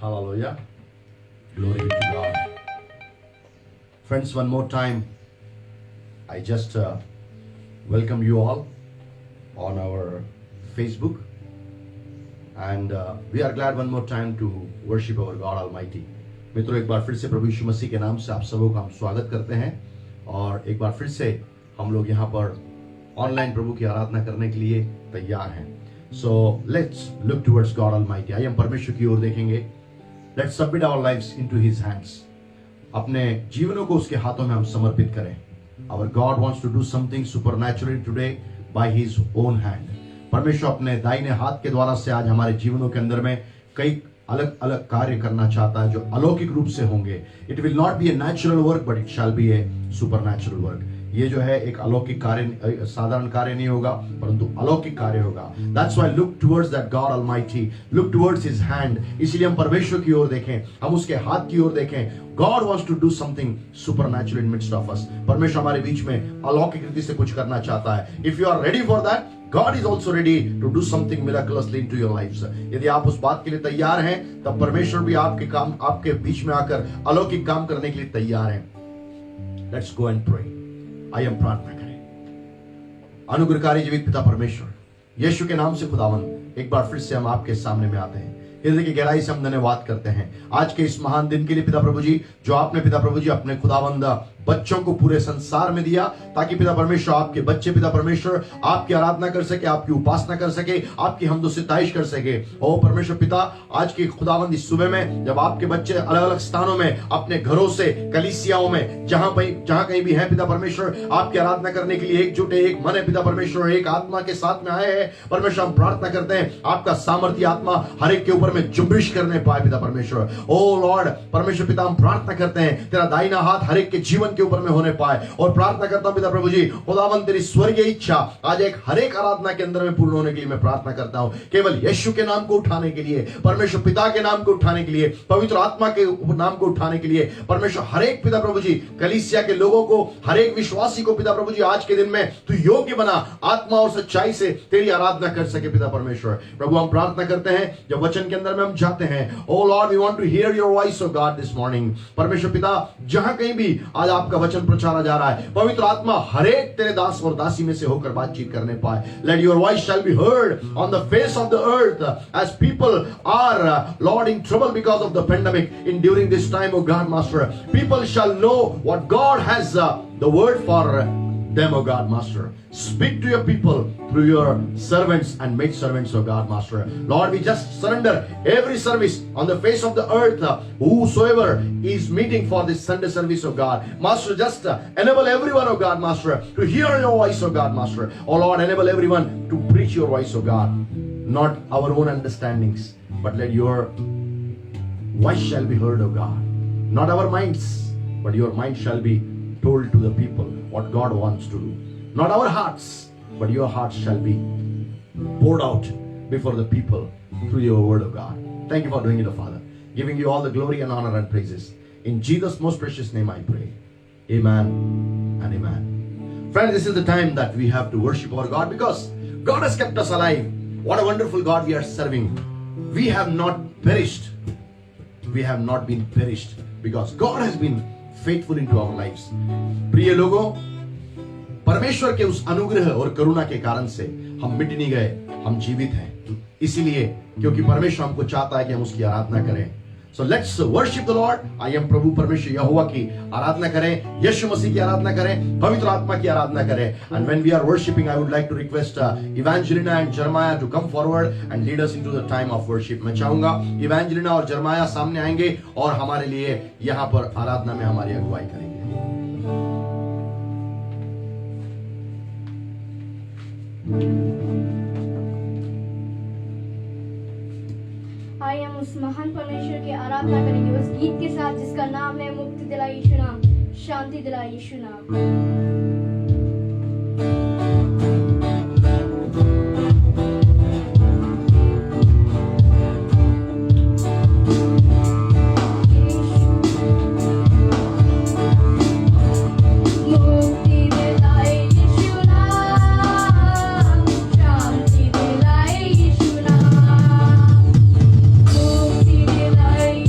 Hallelujah. Glory be to God. Friends, one more time, I just welcome you all on our Facebook. And we are glad one more time to worship our God Almighty. मित्रों, एक बार फिर से प्रभु यीशु मसीह के नाम से आप सबों का हम स्वागत करते हैं और एक बार फिर से हम लोग यहाँ पर ऑनलाइन प्रभु की आराधना करने के लिए तैयार हैं. So let's look towards God Almighty. आइए हम परमेश्वर की ओर देखेंगे. Let's submit our lives into His hands. अपने जीवनों को उसके हाथों में हम समर्पित करें. Our God wants to do something supernaturally today by His own hand. परमेश्वर अपने दाहिने हाथ के द्वारा से आज हमारे जीवनों के अंदर में कई अलग अलग कार्य करना चाहता है जो अलौकिक रूप से होंगे. It will not be a natural work but it shall be a supernatural work. ये जो है एक अलौकिक कार्य, साधारण कार्य नहीं होगा परंतु अलौकिक कार्य होगा. That's why look towards that God Almighty, look towards His hand. इसलिए हम परमेश्वर की ओर देखें, हम उसके हाथ की ओर देखें. God wants to do something supernatural in midst of us. परमेश्वर हमारे बीच में अलौकिक रीति से कुछ करना चाहता है. If you are ready for that, God is also ready to do something miraculously into your lives. यदि आप उस बात के लिए तैयार हैं, तब परमेश्वर भी आपके बीच में आकर अलौकिक काम करने के लिए तैयार हैं. Let's go and pray. आइए हम प्रार्थना करें. अनुग्रहकारी जीवित पिता परमेश्वर, यीशु के नाम से खुदावन, एक बार फिर से हम आपके सामने में आते हैं. हृदय की गहराई से हम धन्यवाद करते हैं आज के इस महान दिन के लिए पिता प्रभु जी, जो आपने पिता प्रभु जी अपने खुदावंद बच्चों को पूरे संसार में दिया ताकि पिता परमेश्वर आपके बच्चे पिता परमेश्वर आपकी आराधना कर सके, आपकी उपासना कर सके, आपकी हमदो सिताइश कर सके. ओ परमेश्वर पिता, आज की खुदावंद इस सुबह में जब आपके बच्चे अलग अलग स्थानों में अपने घरों से कलीसियाओं में जहां कहीं भी है पिता परमेश्वर आपकी आराधना करने के लिए एकजुट है, एक मन है पिता परमेश्वर, एक आत्मा के साथ में आए हैं परमेश्वर, हम प्रार्थना करते हैं आपका सामर्थ्य आत्मा हर एक के ऊपर में जुम्बिश करने पाए पिता परमेश्वर. ओ लॉर्ड परमेश्वर पिता, हम प्रार्थना करते हैं तेरा दाहिना हाथ हर एक के जीवन के ऊपर में होने पाए और प्रार्थना करता हूं पिता प्रभु जी खुदावंद तेरी स्वर्गीय इच्छा आज एक हर एक आराधना के अंदर में पूर्ण होने के लिए मैं प्रार्थना करता हूं. केवल यीशु के नाम को उठाने के लिए, परमेश्वर पिता के नाम को उठाने के लिए, पवित्र आत्मा के नाम को उठाने के लिए परमेश्वर हर एक पिता प्रभु जी कलीसिया के लोगों को, हर एक विश्वासी को पिता प्रभु जी आज के दिन में तू योग्य बना आत्मा और सच्चाई से तेरी आराधना कर सके पिता परमेश्वर. प्रभु हम प्रार्थना करते हैं जब वचन के अंदर में हम जाते हैं. O lord we want to hear your voice of God this morning. परमेश्वर पिता, जहां कहीं भी आज आपका वचन प्रचारा जा रहा है, पवित्र आत्मा हर एक तेरे दास और दासी में से होकर बातचीत करने पाए. Let your voice shall be heard on the face of the earth as people are lord in trouble because of the pandemic in during this time O God master. People shall know what God has the word for them, O God, Master. Speak to your people through your servants and make servants, O God, Master. Lord, we just surrender every service on the face of the earth, whosoever is meeting for this Sunday service, O God. Master, just enable everyone, O God, Master, to hear your voice, O God, Master. Oh Lord, enable everyone to preach your voice, O God. Not our own understandings, but let your voice shall be heard, O God. Not our minds, but your mind shall be told to the people what God wants to do. Not our hearts, but your hearts shall be poured out before the people through your word of God. Thank you for doing it, Father. Giving you all the glory and honor and praises. In Jesus' most precious name I pray. Amen and amen. Friends, this is the time that we have to worship our God because God has kept us alive. What a wonderful God we are serving. We have not perished. We have not been perished because God has been faithful into our lives. प्रिय लोगों, परमेश्वर के उस अनुग्रह और करुणा के कारण से हम मिट नहीं गए, हम जीवित हैं. इसीलिए क्योंकि परमेश्वर हमको चाहता है कि हम उसकी आराधना करें. So let's worship the Lord. आइए हम प्रभु परमेश्वर यहोवा की आराधना करें, यीशु मसीह की आराधना करें, पवित्र आत्मा की आराधना करें. And when we are worshiping, I would like to request Evangelina and Jeremiah to come forward and lead us into the time of worship. मैं चाहूंगा Evangelina और Jeremiah सामने आएंगे और हमारे लिए यहाँ पर आराधना में हमारी अगुवाई करेंगे. आइए हम उस महान परमेश्वर की आराधना करेंगे उस गीत के साथ जिसका नाम है मुक्ति दिलाई यीशु नाम, शांति दिलाई यीशु नाम. Like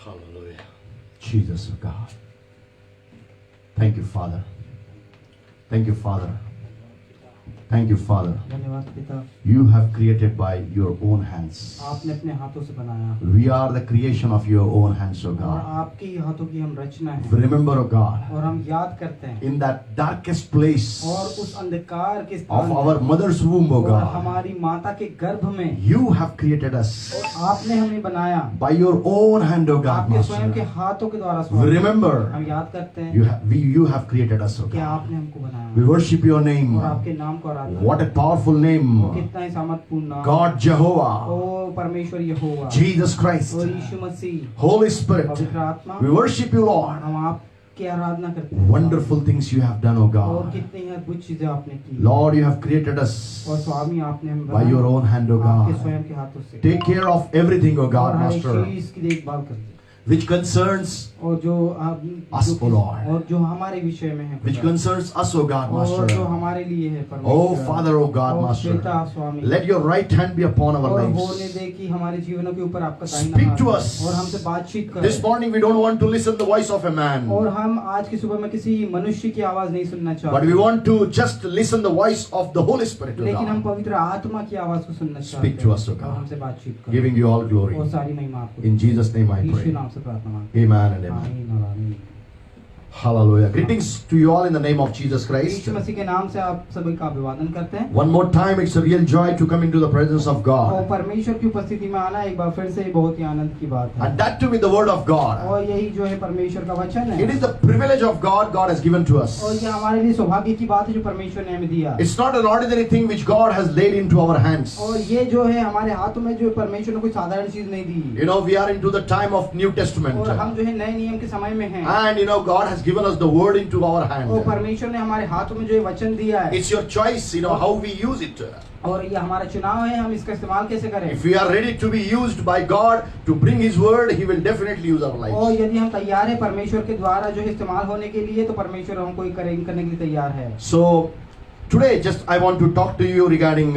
Hallelujah. Jesus of God. Thank you, Father. Thank you, Father. Thank you, Father. धन्यवाद पिता, You have created by your own hands. आपने अपने हाथों से बनाया We are the creation of your own hands, O और God. आपके ही हाथों की हम रचना है Remember, O God, और हम याद करते हैं in that darkest place और उस अंधकार के of स्थान में our mother's womb, O और God, हमारी माता के गर्भ में you have created us और आपने हमें बनाया by your own hand, O God, आपके स्वयं के Master. हाथों के द्वारा स्वामी। Remember, हम याद करते हैं you have created us, O कि God. आपने हमको We बनाया worship your name. और आपके नाम को आराधना What a powerful वो name. कितना ही सामर्थपूर्ण नाम God Jehovah, ओ परमेश्वर यहोवा Jesus Christ, और यीशु मसीह Holy Spirit. पवित्र आत्मा We worship you, Lord. हम आपकी आराधना करते हैं Wonderful things you have done, O और God. कितनी ही अद्भुत चीजें आपने की Lord, you have created us और स्वामी आपने हमें by your own hand, O आपके God. स्वयं के हाथों से Take care of everything, O और God, हर एक Master, चीज की देखभाल करते हैं which concerns और जो Us, O Lord. और जो हमारे विषय में है which खुदा। concerns us, O God, और जो Master. हमारे लिए है Oh, Father, O God, और Master. पिता स्वामी Let your right hand be upon our और होने lives. दे कि हमारे जीवनों के ऊपर आपका दाहिना Speak हाथ to हो us. और हमसे बातचीत करें This morning we don't want to listen the voice of a man, और हम आज की सुबह में किसी मनुष्य की आवाज नहीं सुनना but चाहते we want to just listen the voice of the Holy Spirit, O लेकिन हम God, पवित्र आत्मा की आवाज को सुनना चाहते Speak to us, O और God. हमसे बातचीत करें giving you all glory. और सारी महिमा आपको In Jesus' name I Yeshu pray. नाम से प्रार्थना मांगते Amen and हैं amen. आमीन और आमीन। Hallelujah. Greetings to you all in the name of Jesus Christ. यीशु मसीह के नाम से आप सभी का अभिवादन करते हैं One more time, it's a real joy to come into the presence of और God. परमेश्वर की उपस्थिति में आना एक बार फिर से बहुत ही आनंद की बात है And that too with the word of God. और यही जो है परमेश्वर का वचन It है is the privilege of God God has given to us. और ये हमारे लिए सौभाग्य की बात है जो परमेश्वर ने हमें दिया It's not an ordinary thing which God has laid into our hands. और ये जो है हमारे हाथों में जो परमेश्वर ने कोई साधारण चीज नहीं दी You know, we are into the time of New Testament. और हम जो है नए नियम के समय में हैं And you know, God has given us the word into our और hand. परमेश्वर ने हमारे हाथों में जो ये वचन दिया है It's your choice, you know, how we use it. और ये हमारा चुनाव है हम इसका इस्तेमाल कैसे करें If we are ready to be used by God to bring His word, He will definitely use our और lives. यदि हम तैयार है परमेश्वर के द्वारा जो है इस्तेमाल होने के लिए तो परमेश्वर हमको ये करने के लिए तैयार है So, today just I want to talk to you regarding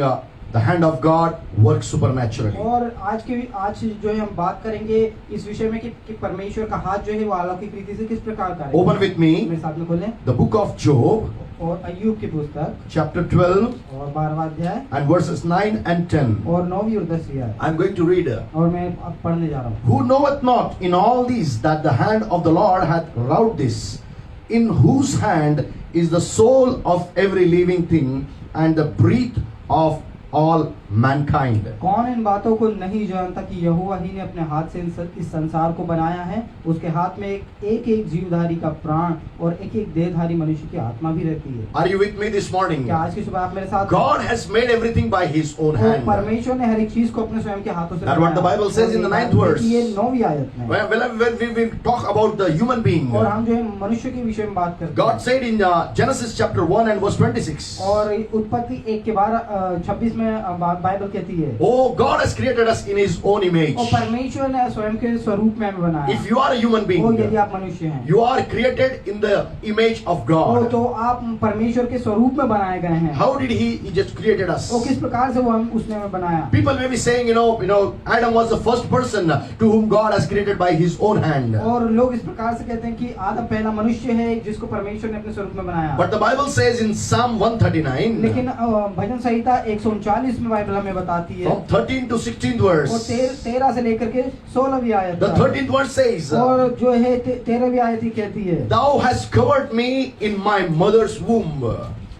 the hand of God works supernaturally. और आज जो है हम बात करेंगे इस विषय में कि परमेश्वर का हाथ जो है वो अलौकिक रीति से किस प्रकार का है Open with me मेरे साथ में खोलें the book of Job, और अय्यूब की पुस्तक chapter 12 और 12वां अध्याय and verses 9 and 10. और 9वीं और 10वीं आयत I'm going to read. और मैं अब पढ़ने जा रहा हूँ Who knoweth not in all these that the hand of the Lord hath wrought this, in whose hand is the soul of every living thing and the breath of all mankind. कौन इन बातों को नहीं जानता कि यहोवा ही ने अपने हाथ से इस संसार को बनाया है उसके हाथ में एक जीवधारी का प्राण और एक देहधारी मनुष्य की आत्मा भी रहती है Are you with me this morning? क्या आज की सुबह आप मेरे साथ God has made everything by His own और hand. परमेश्वर ने हर एक चीज को अपने स्वयं के हाथों से That's what the Bible says in the 9th verse. ये 9वीं आयत में When we talk about the human being, और हम जो है मनुष्य के विषय में बात करते God हैं said in Genesis chapter 1 and verse 26, और उत्पत्ति 1 के 26 में बाइबल कहती है Oh, God has created us in His own image. और परमेश्वर ने स्वयं के स्वरूप में हमें बनाया If you are a human being, और यदि आप मनुष्य हैं you are created in the image of God. तो आप परमेश्वर के स्वरूप में बनाए गए हैं How did He just created us? वो किस प्रकार से वो उसने हमें बनाया People may be saying, you know, Adam was the first person to whom God has created by His own hand. और लोग इस प्रकार से कहते हैं कि आदम पहला मनुष्य है जिसको परमेश्वर ने अपने स्वरूप में बनाया But the Bible says in Psalm 139, लेकिन भजन संहिता 139 में बाइबल हमें बताती है from 13 to 16th और verse, 13 से लेकर के 16वीं आयत the तक। 13th verse says, और जो है 13वीं आयत ही कहती है Thou hast covered me in my mother's womb.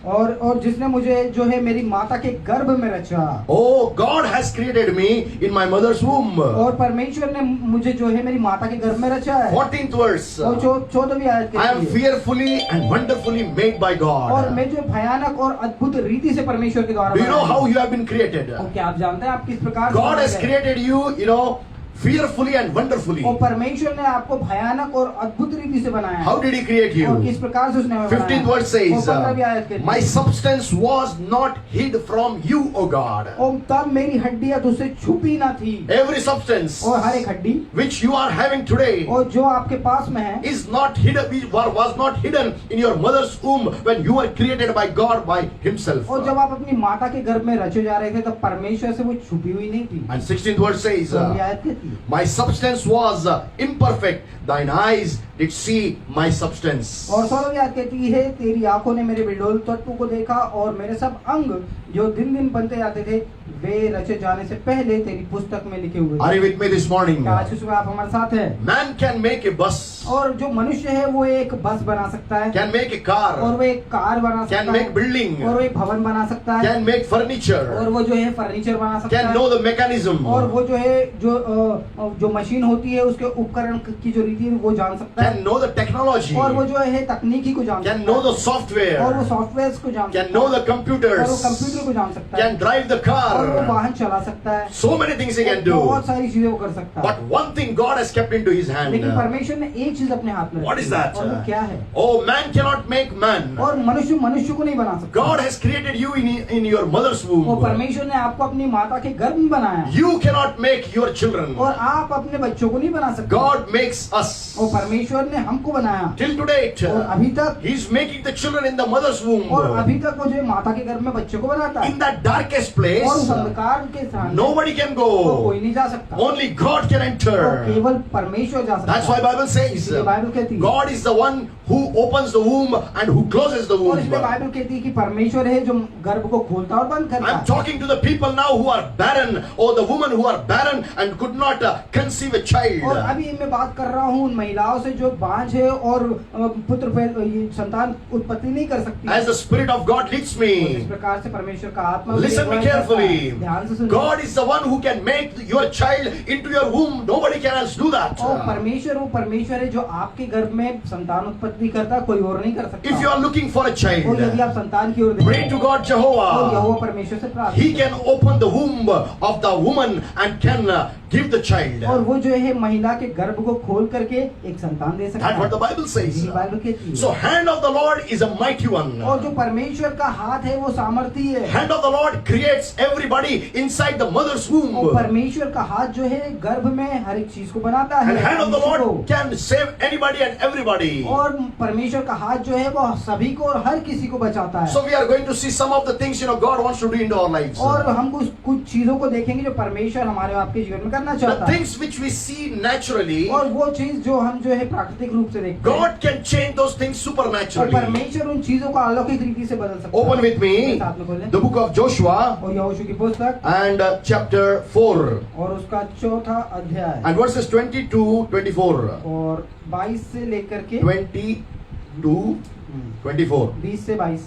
और जिसने मुझे जो है मेरी माता के गर्भ में रचा Oh, God has created me in my mother's womb. और परमेश्वर ने मुझे जो है मेरी माता के गर्भ में रचा है 14th verse, और 14वीं आयत I am कहती है fearfully and wonderfully made by और God. मैं जो भयानक और अद्भुत रीति से परमेश्वर के द्वारा Do you know बनाया how हूं। you have been created? और क्या आप जानते हैं आप किस प्रकार से God बनाए has गए? created you, fearfully and wonderfully. और परमेश्वर ने आपको भयानक और अद्भुत रीति से बनाया है। How did He create और किस you? प्रकार से उसने हमें 15th बनाया? verse says, और 15वीं आयत कहती है, My substance was not hid from you, O God. और तब मेरी हड्डियां तुझसे छुपी ना थी Every substance और हर एक हड्डी which you are having today और जो आपके पास में है is not hidden, was not hidden in your mother's womb when you were created by God by Himself. और जब आप अपनी माता के गर्भ में रचे जा रहे थे तब परमेश्वर से वो छुपी हुई नहीं थी। And 16th verse says, 16वीं आयत कहती है, थी। My substance was imperfect. Thine eyes did see my substance. और 16वीं आयत कहती है, तेरी आंखों ने मेरे बिरडोल तत्व को देखा और मेरे सब अंग जो दिन दिन बनते जाते थे वे रचे जाने से पहले तेरी पुस्तक में लिखे हुए Are थे। you with me this morning? क्या आज सुबह आप हमारे साथ हैं? Man can make a bus, और जो मनुष्य है वो एक बस बना सकता है, can make a और car, वो एक कार बना सकता can make है, building, और वो एक भवन बना सकता है, can make और furniture, वो जो है फर्नीचर बना सकता can है, know the mechanism, और वो जो है जो मशीन होती है उसके उपकरण की जो रीति है वो जान सकता है, can know the technology, और वो जो है तकनीकी को जान can सकता know है, the software, और वो सॉफ्टवेयर को जान can सकता know है, the और वो computers, कंप्यूटर को जान सकता है, can drive the और वो car. वाहन चला सकता है, So many things he can do. बहुत सारी चीजें वो कर सकता है। But one thing God has kept into his hand. लेकिन परमेश्वर ने एक चीज अपने हाथ में What रखी is है, that? और वो क्या है? Oh, man cannot make man. और मनुष्य मनुष्य को नहीं बना सकता। God has created you in your mother's वो womb. परमेश्वर ने आपको अपनी माता के गर्भ में बनाया, You cannot make your children. और आप अपने बच्चों को नहीं बना सकते। God makes us. और परमेश्वर ने हमको बनाया, Till to date, और अभी तक He's making the children in the mother's womb. और अभी तक वो जो है माता के गर्भ में बच्चों को बनाता है, In that darkest place, और उस अंधकार के स्थान में nobody can तो go. कोई नहीं जा सकता, Only God can और enter. केवल परमेश्वर जा सकता That's why है। Bible says, इसलिए बाइबल कहती है, God is the one who opens the womb and who closes the और womb. इसलिए बाइबल कहती है कि परमेश्वर है जो गर्भ को खोलता और बंद करता I'm है। talking to the people now who are barren, or the women who are barren and could not conceive a और child. अभी मैं बात कर रहा हूँ उन महिलाओं से जो बांझ है और ये संतान उत्पत्ति नहीं कर सकती। As the Spirit of God leads और इस me, प्रकार से परमेश्वर का आत्मा मुझे listen me अगुवाई करता है। carefully. ध्यान से सुनिए। God is the one who can make your child into your womb. Nobody can else do that. और परमेश्वर वो परमेश्वर है जो आपके गर्भ में संतान उत्पत्ति करता, कोई और नहीं कर सकता। If you are looking for a और यदि child, आप संतान की ओर pray देखते to हैं, God और Jehovah. यहोवा परमेश्वर से प्रार्थना He करें। can open the womb of the woman and can give the और child. वो जो है महिला के गर्भ को खोल करके एक संतान दे सकता That's what the है। Bible says. यही बाइबल कहती है। So hand of the Lord is a mighty one. और जो परमेश्वर का हाथ है वो सामर्थी है। Hand of the Lord creates everybody inside the mother's और womb. परमेश्वर का हाथ जो है गर्भ में हर एक चीज को बनाता है। And hand of the मनुष्य Lord can save anybody and everybody. को। और परमेश्वर का हाथ जो है वो सभी को और हर किसी को बचाता है। So we are going to see some of the things God wants to do into our lives. और हम कुछ चीजों को देखेंगे जो परमेश्वर हमारे आपके जीवन में करना The चाहता है। things which we see naturally, और वो चीज जो हम जो है प्राकृतिक रूप से देखते हैं, God can change those things और supernaturally. परमेश्वर उन चीजों को अलौकिक रीति से बदल सकता है। Open with me मेरे साथ में खोलें। the book of Joshua और यहोशू की पुस्तक and chapter 4 और उसका 4था अध्याय and verses 22-24. और 22 से लेकर के 22-24. 20 से 22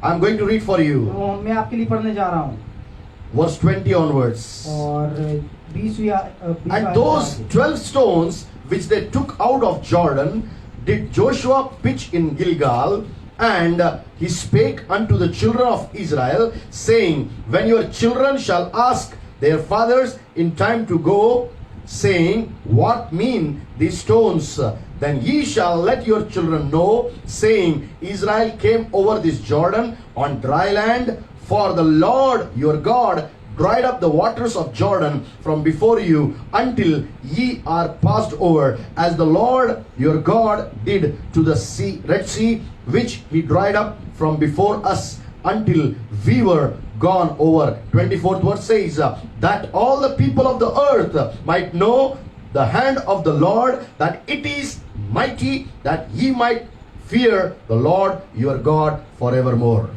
I'm going to read for you. तो मैं आपके लिए पढ़ने जा रहा हूँ। Verse 20 onwards. और 20 And those 12 stones which they took out of Jordan did Joshua pitch in Gilgal, and he spake unto the children of Israel, saying, When your children shall ask their fathers in time to go, saying, What mean these stones? Then ye shall let your children know, saying, Israel came over this Jordan on dry land, for the Lord your God dried up the waters of Jordan from before you until ye are passed over, as the Lord your God did to the sea, Red Sea, which he dried up from before us until we were gone over. 24th verse says, that all the people of the earth might know the hand of the Lord, that it is mighty, that ye might fear the Lord your God forevermore.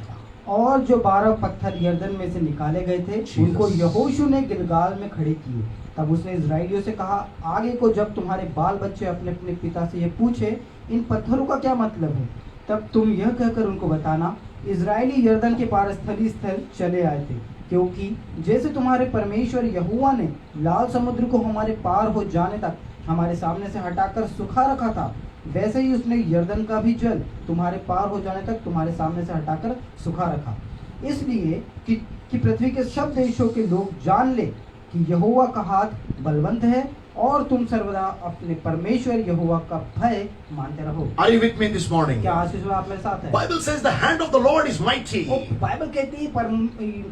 और जो 12 पत्थर यरदन में से निकाले गए थे उनको यहोशू ने गिलगाल में खड़े किए। तब उसने इजराइलियों से कहा, आगे को जब तुम्हारे बाल बच्चे अपने अपने पिता से यह पूछे, इन पत्थरों का क्या मतलब है, तब तुम यह कहकर उनको बताना, इजराइली यरदन के पार स्थल चले आए थे, क्योंकि जैसे तुम्हारे परमेश्वर यहोवा ने लाल समुद्र को हमारे पार हो जाने तक हमारे सामने से हटाकर सुखा रखा था, वैसे ही उसने यरदन का भी जल तुम्हारे पार हो जाने तक तुम्हारे सामने से हटाकर सुखा रखा, इसलिए कि पृथ्वी के सब देशों के लोग जान ले कि यहोवा का हाथ बलवंत है, और तुम सर्वदा अपने परमेश्वर यहोवा का भय मानते रहो। Are you with me this morning? क्या आज सुबह आप मेरे साथ हैं? Bible says the hand of the Lord is mighty. Bible कहती है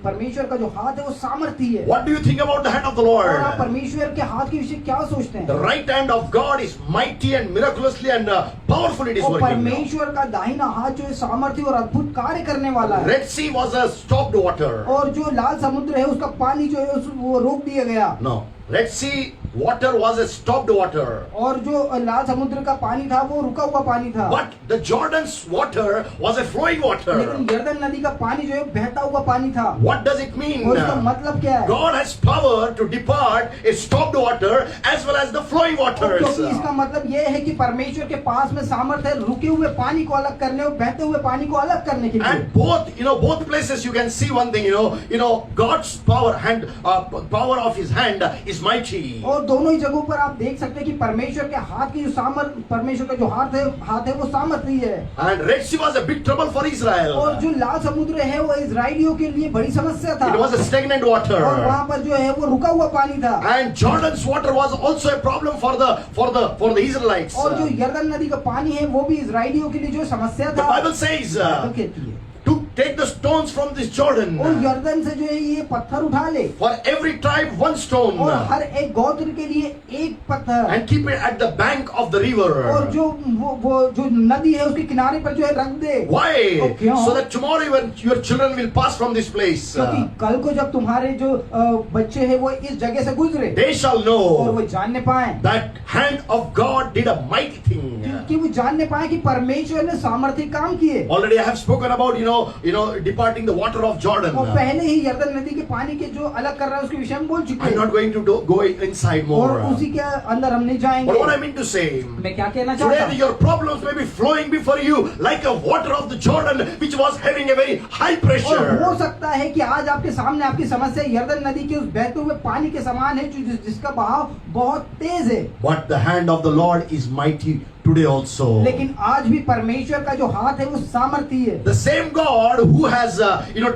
परमेश्वर का जो हाथ है वो सामर्थी है। What do you think about the hand of the और आप Lord? परमेश्वर के हाथ के विषय क्या सोचते हैं? The right hand of God is mighty and miraculously and powerful it is और working. परमेश्वर का दाहिना हाथ जो है सामर्थी और अद्भुत कार्य करने वाला है। Red Sea was a stopped water. और जो लाल समुद्र है उसका पानी जो है वो रोक दिया गया। No. Red Sea water was a stopped water. और जो लाल समुद्र का पानी था वो रुका हुआ पानी था, But the Jordan's water was a flowing water. लेकिन यरदन नदी का पानी जो है बहता हुआ पानी था। What does it mean? और इसका मतलब क्या है? God has power to depart a stopped water as well as the flowing waters. क्योंकि इसका मतलब ये है कि परमेश्वर के पास में सामर्थ्य है रुके हुए पानी को अलग करने और बहते हुए पानी को अलग करने के लिए। And both places you can see one thing, God's power power of His hand is mighty. और दोनों ही जगहों पर आप देख सकते हैं कि परमेश्वर के हाथ की जो सामर्थ्य, परमेश्वर का जो हाथ है वो सामर्थ्य है। And Red Sea was a big trouble for Israel. और जो लाल समुद्र है वो इजराइलियों के लिए बड़ी समस्या था। It was a stagnant water. और वहाँ पर जो है वो रुका हुआ पानी था। And Jordan's water was also a problem for the Israelites. और जो यरदन नदी का पानी है वो भी इजराइलियों के लिए जो समस्या The था। Bible says बाइबल कहती है to take the stones from this Jordan. और यरदन से जो है ये पत्थर उठा ले For every tribe one stone. और हर एक गोत्र के लिए एक पत्थर And keep it at the bank of the river. और जो वो जो नदी है उसके किनारे पर जो है रख दे। Why? और क्यों? So that tomorrow when your children will pass from this place, क्योंकि कल को जब तुम्हारे जो बच्चे हैं वो इस जगह से गुजरे they shall और know वो जानने पाए that hand of God did a mighty thing. कि वो जानने पाए कि परमेश्वर ने सामर्थ्य काम किए। Already I have spoken about departing the water of Jordan. और पहले ही यरदन नदी के पानी के जो अलग कर रहा है उसके विषय में बोल चुके I'm हैं not going to go inside more. और उसी के अंदर हम नहीं जाएंगे। But what I mean to say, मैं क्या कहना चाहता today हूँ? your problems may be flowing before you like a water of the Jordan which was having a very high और हो pressure. सकता है कि आज आपके सामने आपकी समस्या यरदन नदी के उस बहते हुए पानी के समान है जिसका बहाव बहुत तेज है। But the hand of the Lord is mighty today also. लेकिन आज भी परमेश्वर का जो हाथ है वो सामर्थ्य है। The same God who has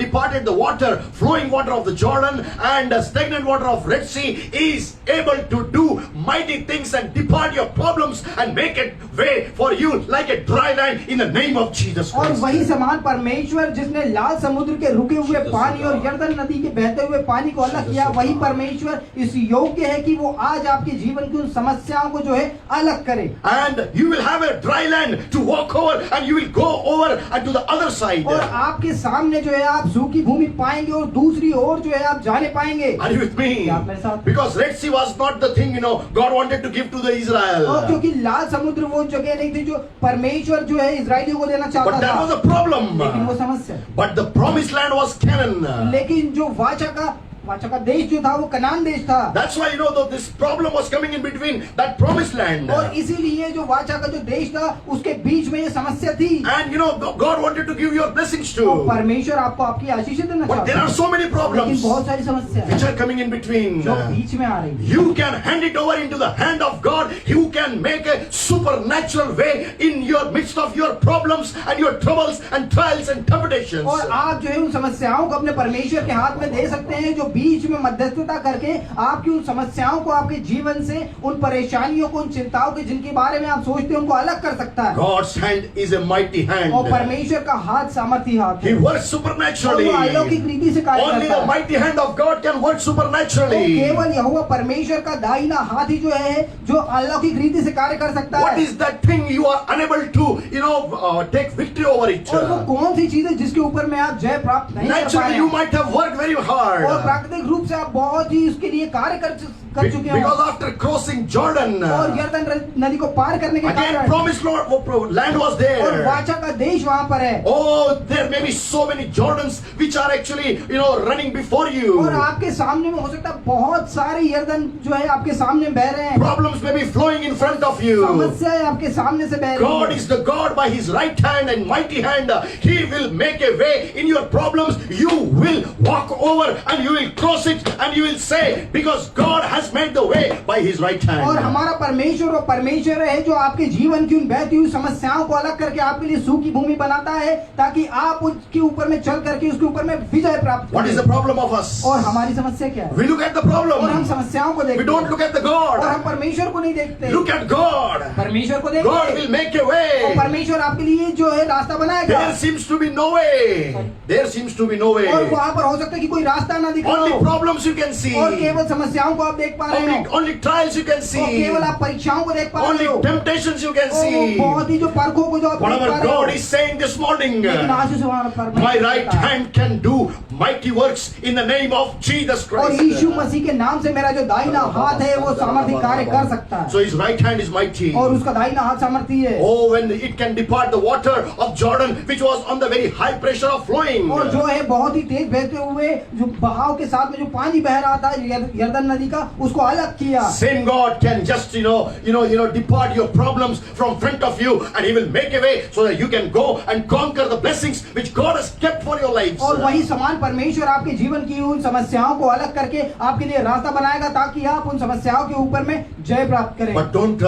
departed the water, flowing water of the Jordan and stagnant water of Red Sea is able to do mighty things and depart your problems and make a way for you like a dry land in the name of Jesus और Christ. वही समान परमेश्वर जिसने लाल समुद्र के रुके हुए पानी और यरदन नदी के बहते हुए पानी को अलग किया, वही परमेश्वर इस योग्य है कि वो आज आपके जीवन की उन समस्याओं को जो है अलग करे। And you will have a dry land to walk over and you will go over and to the other side. और आपके सामने जो है आप सूखी भूमि पाएंगे और दूसरी ओर जो है आप जाने पाएंगे। Are you with me? क्या आप मेरे साथ? Because Red Sea was not the thing God wanted to give to the और Israel. क्योंकि लाल समुद्र वो जगह नहीं थी जो परमेश्वर जो है इजराइलियों को देना But चाहता that was था, a problem. लेकिन वो समस्या। But the promised land was Canaan. लेकिन जो वाचा का देश जो था वो कनान देश था। That's why that this problem was coming in between that promised land. और इसीलिए जो वाचा का जो देश था उसके बीच में ये समस्या थी। And God wanted to give your blessings और too. परमेश्वर आपको आपकी आशीषें देना But there चाहता are है, so many लेकिन problems बहुत सारी समस्या which are coming in between. जो बीच में आ रही है। You can hand it over into the hand of God. Who can make a supernatural way in your midst of your problems and your troubles and trials and temptations. और आप जो है उन समस्याओं को अपने परमेश्वर के हाथ में दे सकते हैं जो बीच में मध्यस्थता करके आपकी उन समस्याओं को आपके जीवन से उन परेशानियों को उन चिंताओं के जिनके बारे में आप सोचते हैं उनको अलग कर सकता है। God's hand is a mighty hand. और परमेश्वर का हाथ सामर्थी हाथ He है। works supernaturally. और वो अलौकिक रीति से कार्य Only करता the है। mighty hand of God can work तो supernaturally. केवल यहोवा परमेश्वर का दाहिना हाथ ही जो है जो अलौकिक रीति से कार्य कर सकता What है। is that thing you are unable to take victory over it? और वो कौन सी चीज है जिसके ऊपर में आप जय प्राप्त नहीं कर पाए Naturally, you हैं? might have worked very hard. और प्राकृतिक रूप से आप बहुत ही उसके लिए कार्य कर चुके हैं। Because after crossing Jordan, और यरदन नदी को पार करने के again कारण promised land was और there. वाचा का देश वहाँ पर है। Oh, there may be so many Jordans which are actually running before you. और आपके सामने में हो सकता है बहुत सारे यरदन जो है आपके सामने बह रहे हैं। Problems may be flowing in front of you. समस्याएं आपके सामने से बह रही God हैं। is the God by His right hand and mighty hand. He will make a way in your problems. You will walk over and you will cross it and you will say, because God has made the way by His right और hand. हमारा परमेश्वर है जो आपके जीवन की उन बहती हुई समस्याओं को अलग करके आपके लिए सूखी भूमि बनाता है ताकि आप उसके ऊपर में चल करके उसके ऊपर में विजय प्राप्त What is the करें। problem of us? और हमारी समस्या क्या है? We look at the और हम problem. समस्याओं को देखते We don't हैं look at the और हम God. परमेश्वर को नहीं देखते। Look at God. परमेश्वर को God देखते will make a और way. परमेश्वर आपके लिए जो है रास्ता बनाएगा। There seems to be no way. There seems to be no और way. वहाँ पर हो सकता है कि कोई रास्ता ना दिख रहा Only हो problems you can see. और केवल समस्याओं को आप देख देख पा रहे हो, only trials you can और see, केवल आप परीक्षाओं को देख पा रहे only हो, temptations you can और see. बहुत ही जो परखों को जो आप देख Whatever पा रहे हो, God is saying this morning, लेकिन आज उस हमारा परमेश्वर my right कहता है, hand can do mighty works in the name of Jesus और यीशु Christ. मसीह के नाम से मेरा जो दाहिना हाथ है वो सामर्थी कार्य कर सकता है, So his right hand is mighty. और उसका दाहिना हाथ सामर्थी है, Oh, when it can depart the water of Jordan, which was on the very high pressure of flowing. और जो है बहुत ही तेज बहते हुए जो बहाव के साथ में जो पानी बह रहा था यरदन नदी का, उसको अलग किया। Same God can just depart your problems from front of you, and He will make a way so that you can go and conquer the blessings which God has kept for your lives. और वही समान परमेश्वर आपके जीवन की उन समस्याओं को अलग करके आपके लिए रास्ता बनाएगा ताकि आप उन समस्याओं के ऊपर में जय प्राप्त करें। But don't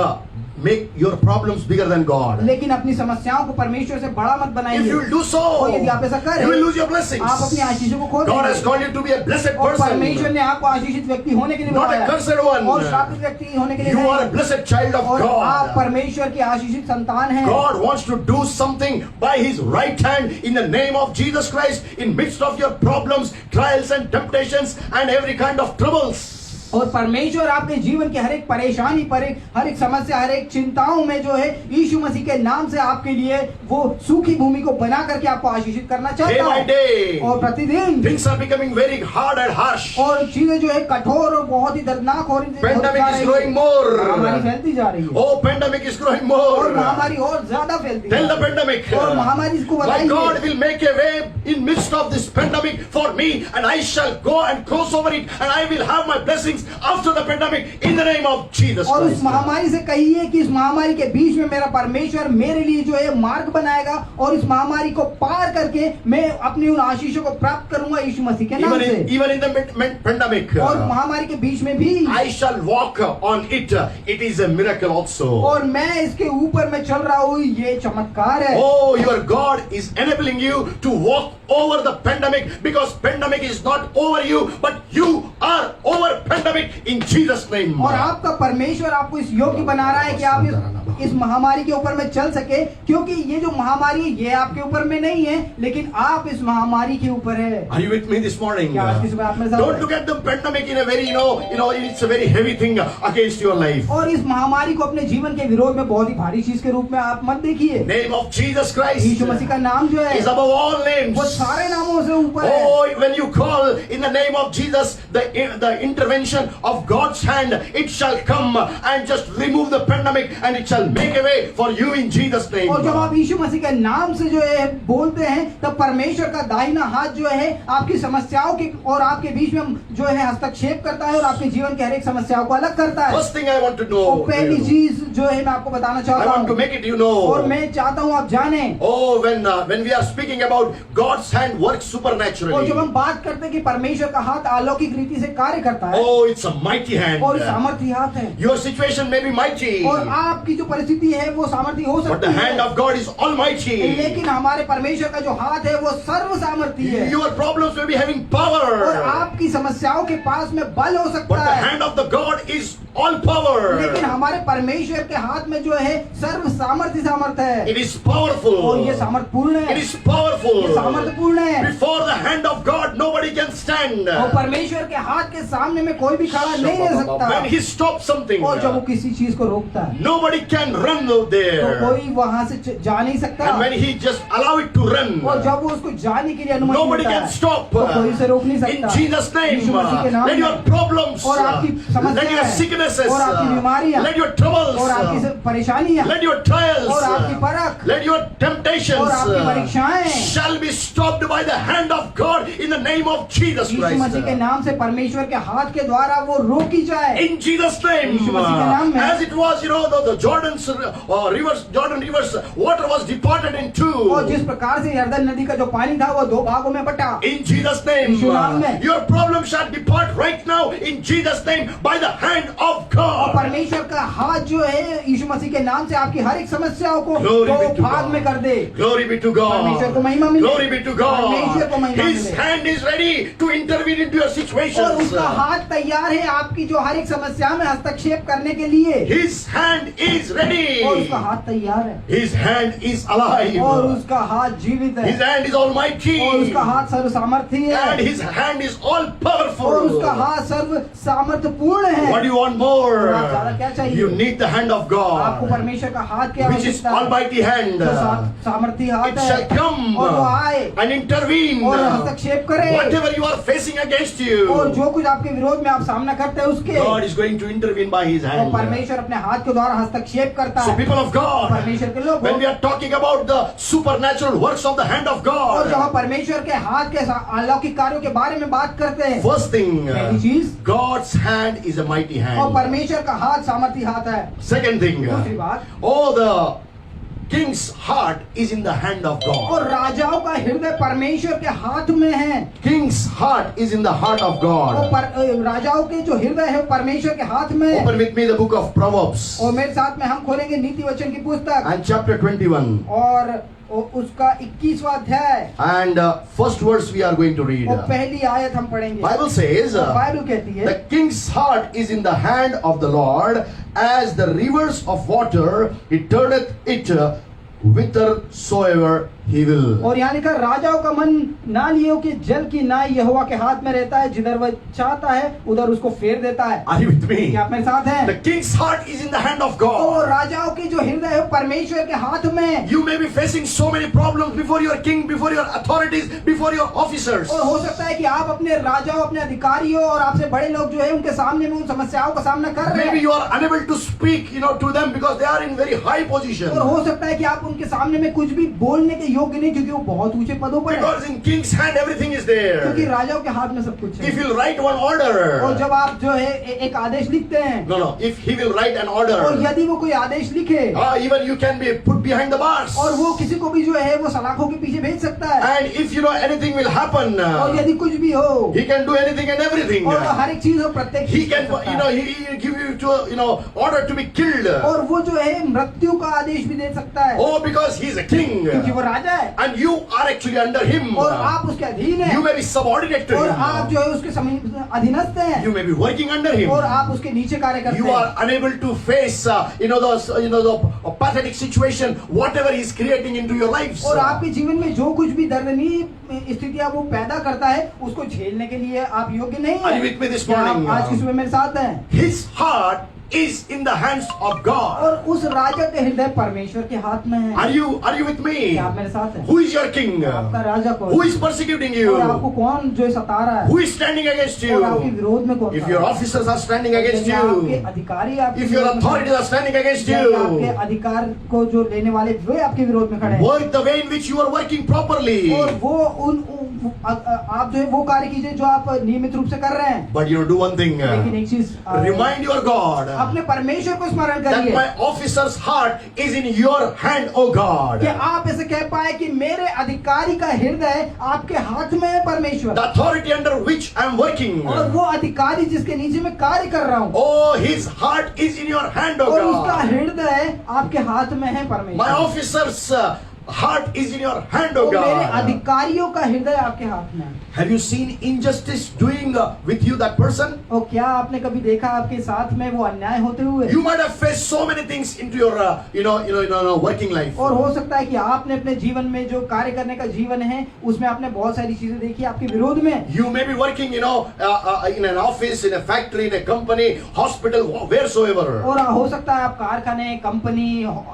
make your problems bigger than God. लेकिन अपनी समस्याओं को परमेश्वर से बड़ा मत बनाइए। If you will do so, और यदि आप ऐसा करें, you will lose your blessings. आप अपनी आशीषों को खो God has देंगे। called you to be a blessed और परमेश्वर person. ने आपको आशीषित व्यक्ति होने के लिए Not a बुलाया, cursed one. और श्रापित व्यक्ति होने के लिए You नहीं। are a blessed child of और आप God. परमेश्वर की आशीषित संतान हैं। God wants to do something by His right hand in the name of Jesus Christ in midst of your problems, trials and temptations and every kind of troubles. और परमेश्वर आपके जीवन की हर एक परेशानी पर हर एक समस्या हर एक चिंताओं में जो है यीशु मसीह के नाम से आपके लिए वो सूखी भूमि को बना करके आपको आशीषित करना Day चाहता by है। day, और प्रतिदिन things are becoming very hard and harsh. और चीजें जो है कठोर और बहुत ही दर्दनाक हो रही Pandemic is growing महामारी more. फैलती जा रही है, Oh, pandemic is growing और more. महामारी और ज्यादा फैलती Tell the है, pandemic, और महामारी इसको my God बताइए, will make a way in midst of this pandemic for me, and I shall go and cross over it, and I will have my blessings after the pandemic in the name of Jesus और उस Christ. महामारी से कहिए कि इस महामारी के बीच में मेरा परमेश्वर मेरे लिए जो है मार्ग बनाएगा, और इस महामारी को पार करके मैं अपनी उन आशीषों को प्राप्त करूंगा यीशु मसीह के नाम से। Even in the pandemic, और महामारी के बीच में भी I shall walk on it. It is a miracle also. और मैं इसके ऊपर में चल रहा हूँ, ये चमत्कार है। Oh, your God is enabling you to walk over the pandemic, because pandemic is not over you, but you are over pandemic in Jesus name. और आपका परमेश्वर आपको इस योग्य बना रहा है कि आप इस महामारी के ऊपर में चल सके, क्योंकि ये जो महामारी है ये आपके ऊपर में नहीं है, लेकिन आप इस महामारी के ऊपर है। Are you with me this morning? क्या आज की सुबह आप मेरे साथ Don't हैं? look at the pandemic in a very, it's a very heavy thing against your life. और इस महामारी को अपने जीवन के विरोध में बहुत ही भारी चीज के रूप में आप मत देखिए। Name of Jesus Christ यीशु मसीह का नाम जो है is above all names. वो सारे नामों से ऊपर है। Oh, when you call in the name of Jesus, the intervention of God's hand, it shall come and just remove the pandemic, and it shall make a way for you in Jesus name. और जब आप यीशु मसीह के नाम से जो है बोलते हैं, तब परमेश्वर का दाहिना हाथ जो है आपकी समस्याओं के और आपके बीच में जो है हस्तक्षेप करता है और आपके जीवन के हर एक समस्याओं को अलग करता है। First thing I want to know, और पहली चीज जो है मैं आपको बताना I चाहता want to हूँ, make it you know. और मैं चाहता हूँ आप जाने, Oh, when we are speaking about God's hand works और supernaturally. जब हम बात करते हैं कि परमेश्वर का हाथ अलौकिक रीति से कार्य करता है, Oh, it's a mighty hand. और सामर्थी हाथ है, Your situation may be mighty, और आपकी जो परिस्थिति है वो सामर्थी हो but the सकती hand है, of God is almighty. लेकिन हमारे परमेश्वर का जो हाथ है वो सर्व सामर्थी है। Your problems may be having और power, आपकी समस्याओं के पास में बल हो but सकता the है, hand of the God is all power. लेकिन हमारे परमेश्वर के हाथ में जो है सर्व सामर्थ्य सामर्थ है, It is powerful. और ये सामर्थपूर्ण It है, is powerful. ये सामर्थपूर्ण है, Before the hand of God, nobody can stand. और परमेश्वर के हाथ के सामने में कोई भी खड़ा नहीं रह सकता, When He stops something, और जब वो किसी चीज को रोकता है nobody can run तो there. कोई वहां से जा नहीं सकता, And when He just allow it to run, और जब वो उसको जाने के लिए अनुमति nobody देता can है stop. तो कोई उसे रोक नहीं In सकता। Jesus' name, यीशु मसीह के नाम let में, your problems, और आपकी let समस्याएं, your sicknesses, और आपकी बीमारियां, let your troubles, और आपकी परेशानियां, let your trials, और आपकी परख, let your temptations और आपकी परीक्षाएं shall be stopped by the hand of God in the name of Jesus यीशु मसीह के Christ. नाम से परमेश्वर के हाथ के द्वारा वो रोकी जाए। In Jesus' name, यीशु मसीह के नाम में, as it was, the Jordan rivers, water was departed in two. और जिस प्रकार से यरदन नदी का जो पानी था वो दो भागों में बटा। In Jesus' name, यीशु नाम में, your problem shall depart right now in Jesus' name by the hand of और God. परमेश्वर का हाथ जो है यीशु मसीह के नाम से आपकी हर एक समस्याओं को Glory be दो to भाग God. में कर दे। Glory be to परमेश्वर को God. महिमा मिले। Glory be to परमेश्वर को God. महिमा His मिले। hand is ready to intervene into your और situations. उसका हाथ तैयार है आपकी जो हर एक समस्या में हस्तक्षेप करने के लिए। His hand is ready. और उसका हाथ तैयार है। His hand is alive. और उसका हाथ जीवित His है। hand is almighty. और उसका हाथ सर्व सामर्थी And है। his hand is all और powerful. उसका हाथ सर्व सामर्थ्यपूर्ण है। What do you want more? और आप ज़्यादा क्या चाहिए? You need the hand of आपको God, परमेश्वर का हाथ की which is आवश्यकता है। almighty hand. जो सामर्थी हाथ It है। shall come और वो आए and intervene. और हस्तक्षेप करे। Whatever you are facing against you, और जो कुछ आपके विरोध में आप सामना करते हैं उसके God is going to intervene by His और hand. परमेश्वर अपने हाथ के द्वारा हस्तक्षेप करता So है। people of God, परमेश्वर के लोग when we are talking about the supernatural works of the hand of और जब हम God, परमेश्वर के हाथ के अलौकिक कार्यों के बारे में बात करते हैं, first thing, पहली चीज God's hand is a mighty और hand. परमेश्वर का हाथ सामर्थी हाथ है। Second thing, दूसरी बात, oh, the king's heart is in the hand of God. और राजाओं का हृदय परमेश्वर के हाथ में है। King's heart is in the heart of और God. राजाओं के जो हृदय है परमेश्वर के हाथ में है। Open with me the book of Proverbs और मेरे साथ में हम खोलेंगे नीति वचन की पुस्तक and chapter 21. और उसका 21वां अध्याय And first verse we are going to read. और पहली आयत हम पढ़ेंगे। Bible says, और बाइबल कहती है, the king's heart is in the hand of the Lord, as the rivers of water, he turneth it whithersoever he will. और यहाँ लिखा, राजाओं का मन नालियों के जल की नाई यहोवा के हाथ में रहता है, जिधर वह चाहता है उधर उसको फेर देता है। Are you with me? क्या आप मेरे साथ हैं? The king's heart is in the hand of और God. राजाओं की जो हृदय है परमेश्वर के हाथ में। You may be facing so many problems before your king, before your authorities, before your officers. और हो सकता है कि आप अपने राजाओं, अपने अधिकारियों और आपसे बड़े लोग जो है उनके सामने में उन समस्याओं का सामना कर रहे Maybe हैं। you are unable to speak, to them because they are in very high position. और हो सकता है कि आप उनके सामने में कुछ भी बोलने के योग्य नहीं, क्योंकि वो बहुत ऊंचे पदों पर है। Because in king's hand everything is क्योंकि there. राजाओं के हाथ में सब कुछ है। If he'll write one और order, जब आप जो है एक आदेश लिखते हैं, no, if he will write an और order, यदि वो कोई आदेश लिखे even you can be put behind the bars. और वो किसी को भी जो है वो सलाखों के पीछे भेज सकता है। And if anything will happen, और यदि कुछ भी हो he can do anything and everything. और हर एक चीज हो, प्रत्येक He चीज can, कर सकता है। he give you to, order to be killed. और वो जो है मृत्यु का आदेश भी दे सकता है, Oh, because he is a king. क्योंकि वो राजा है And you are actually under him. और आप उसके अधीन हैं You may be subordinate to और आप him. जो है उसके अधीनस्थ हैं You may be working under him. और आप उसके नीचे कार्य करते You हैं। are unable to face, the pathetic situation, whatever he is creating into your lives. और आपके जीवन में जो कुछ भी दर्दनीय स्थितियां वो पैदा करता है उसको झेलने के लिए आप योग्य नहीं Are you हैं। with me this क्या आप morning? आज की सुबह मेरे साथ हैं? His heart is in the hands of God. और उस राजा के हृदय परमेश्वर के हाथ में है। Are you with me? क्या आप मेरे साथ हैं? Who is your king? आपका राजा कौन? Who is persecuting और आपको you? कौन जो है सता रहा है? Who is standing against और आपके you? विरोध में कौन If खड़ा your है? officers are standing against यदि आपके you, अधिकारी आपके if your विरोध में खड़े authorities are standing against हैं, यदि आपके you, अधिकार को जो लेने वाले वे आपके विरोध में खड़े हैं work the way in which you are working properly. और वो आप जो है वो कार्य कीजिए जो आप नियमित रूप से कर रहे हैं। But do one thing. लेकिन एक चीज Remind your God अपने परमेश्वर को स्मरण that करिए my officer's heart is in your hand, O God. कि आप ऐसे कह पाए कि मेरे अधिकारी का हृदय आपके हाथ में है परमेश्वर, The authority under which I am working. और वो अधिकारी जिसके नीचे मैं कार्य कर रहा हूँ Oh, his heart is in your hand, O और उसका God. हृदय आपके हाथ में है My परमेश्वर। officer's heart is in your hand, O तो मेरे God. अधिकारियों का हृदय आपके हाथ में है। Have you seen injustice doing with you, that person? और क्या आपने कभी देखा आपके साथ में वो अन्याय होते हुए? You might have faced so many things into your, working life. और हो सकता है कि आपने अपने जीवन में जो कार्य करने का जीवन है उसमें आपने बहुत सारी चीजें देखी आपके विरोध में। You may be working, in an office, in a factory, in a company, hospital, wheresoever. और हो सकता है आप कारखाने, कंपनी,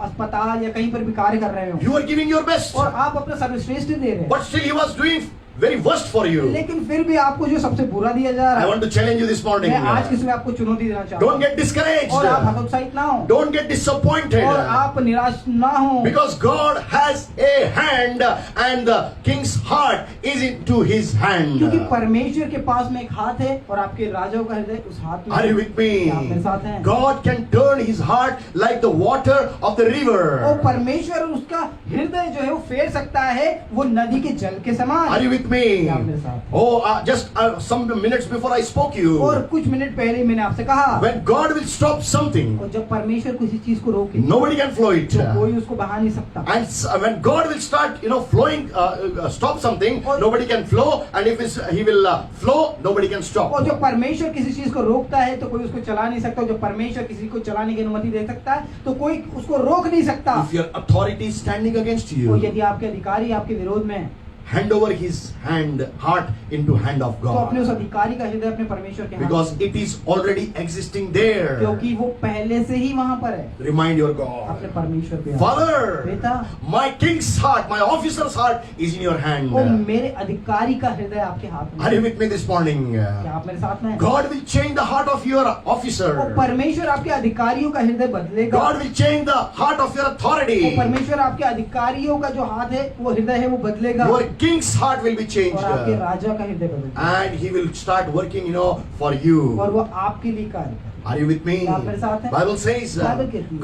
अस्पताल या कहीं पर भी कार्य कर रहे हो You are giving your best. और आप अपना सर्वश्रेष्ठ दे रहे हैं, But still he was doing very worst for you. लेकिन फिर भी आपको जो सबसे बुरा दिया जा I रहा है। want to challenge you this morning. मैं आज की सुबह आपको चुनौती देना चाहता Don't हूँ get discouraged. और आप हतोत्साहित ना हो Don't get disappointed. और आप निराश ना हो, Because God has a hand and the king's heart is into his hand. क्योंकि परमेश्वर के पास में एक हाथ है और आपके राजाओं का हृदय उस हाथ में Are है। you with me? क्या आप मेरे साथ हैं? God can turn his heart like the water of the और river. परमेश्वर उसका हृदय जो है वो फेर सकता है वो नदी के जल के समान। Are you with with me? क्या आप मेरे साथ हैं? Oh, just some minutes before I spoke you. और कुछ मिनट पहले ही मैंने आपसे कहा, When God will stop something, और जब परमेश्वर किसी चीज को रोके nobody can flow it. तो कोई उसको बहा नहीं सकता। And when God will start, flowing, stop something, nobody can flow. And if He will flow, nobody can stop. और जब परमेश्वर किसी चीज को रोकता है तो कोई उसको चला नहीं सकता। जब परमेश्वर किसी को चलाने की अनुमति दे सकता है तो कोई उसको रोक नहीं सकता। If your authority is standing against और you, यदि आपके अधिकारी आपके विरोध में हैं, hand over his heart into hand of तो अपने उस God. अधिकारी का हृदय अपने परमेश्वर के हाथ Because में, it is already existing there. क्योंकि वो पहले से ही वहां पर है। Remind your अपने God. परमेश्वर पे Father, बेटा, my king's heart, my officer's heart is in your hand. वो मेरे अधिकारी का हृदय आपके हाथ में Are you है। with me this morning? क्या आप मेरे साथ में हैं? God will change the heart of your वो officer. परमेश्वर आपके अधिकारियों का हृदय बदलेगा। God will change the heart of your वो authority. परमेश्वर आपके अधिकारियों का जो हाथ है, वो हृदय है, वो बदलेगा। Your king's heart will be changed. और आपके राजा का हृदय बदलेगा। And he will start working, for you. और वो आपके लिए कार्य करेगा। Are you with me? क्या आप मेरे साथ हैं? Bible says बाइबल कहती है।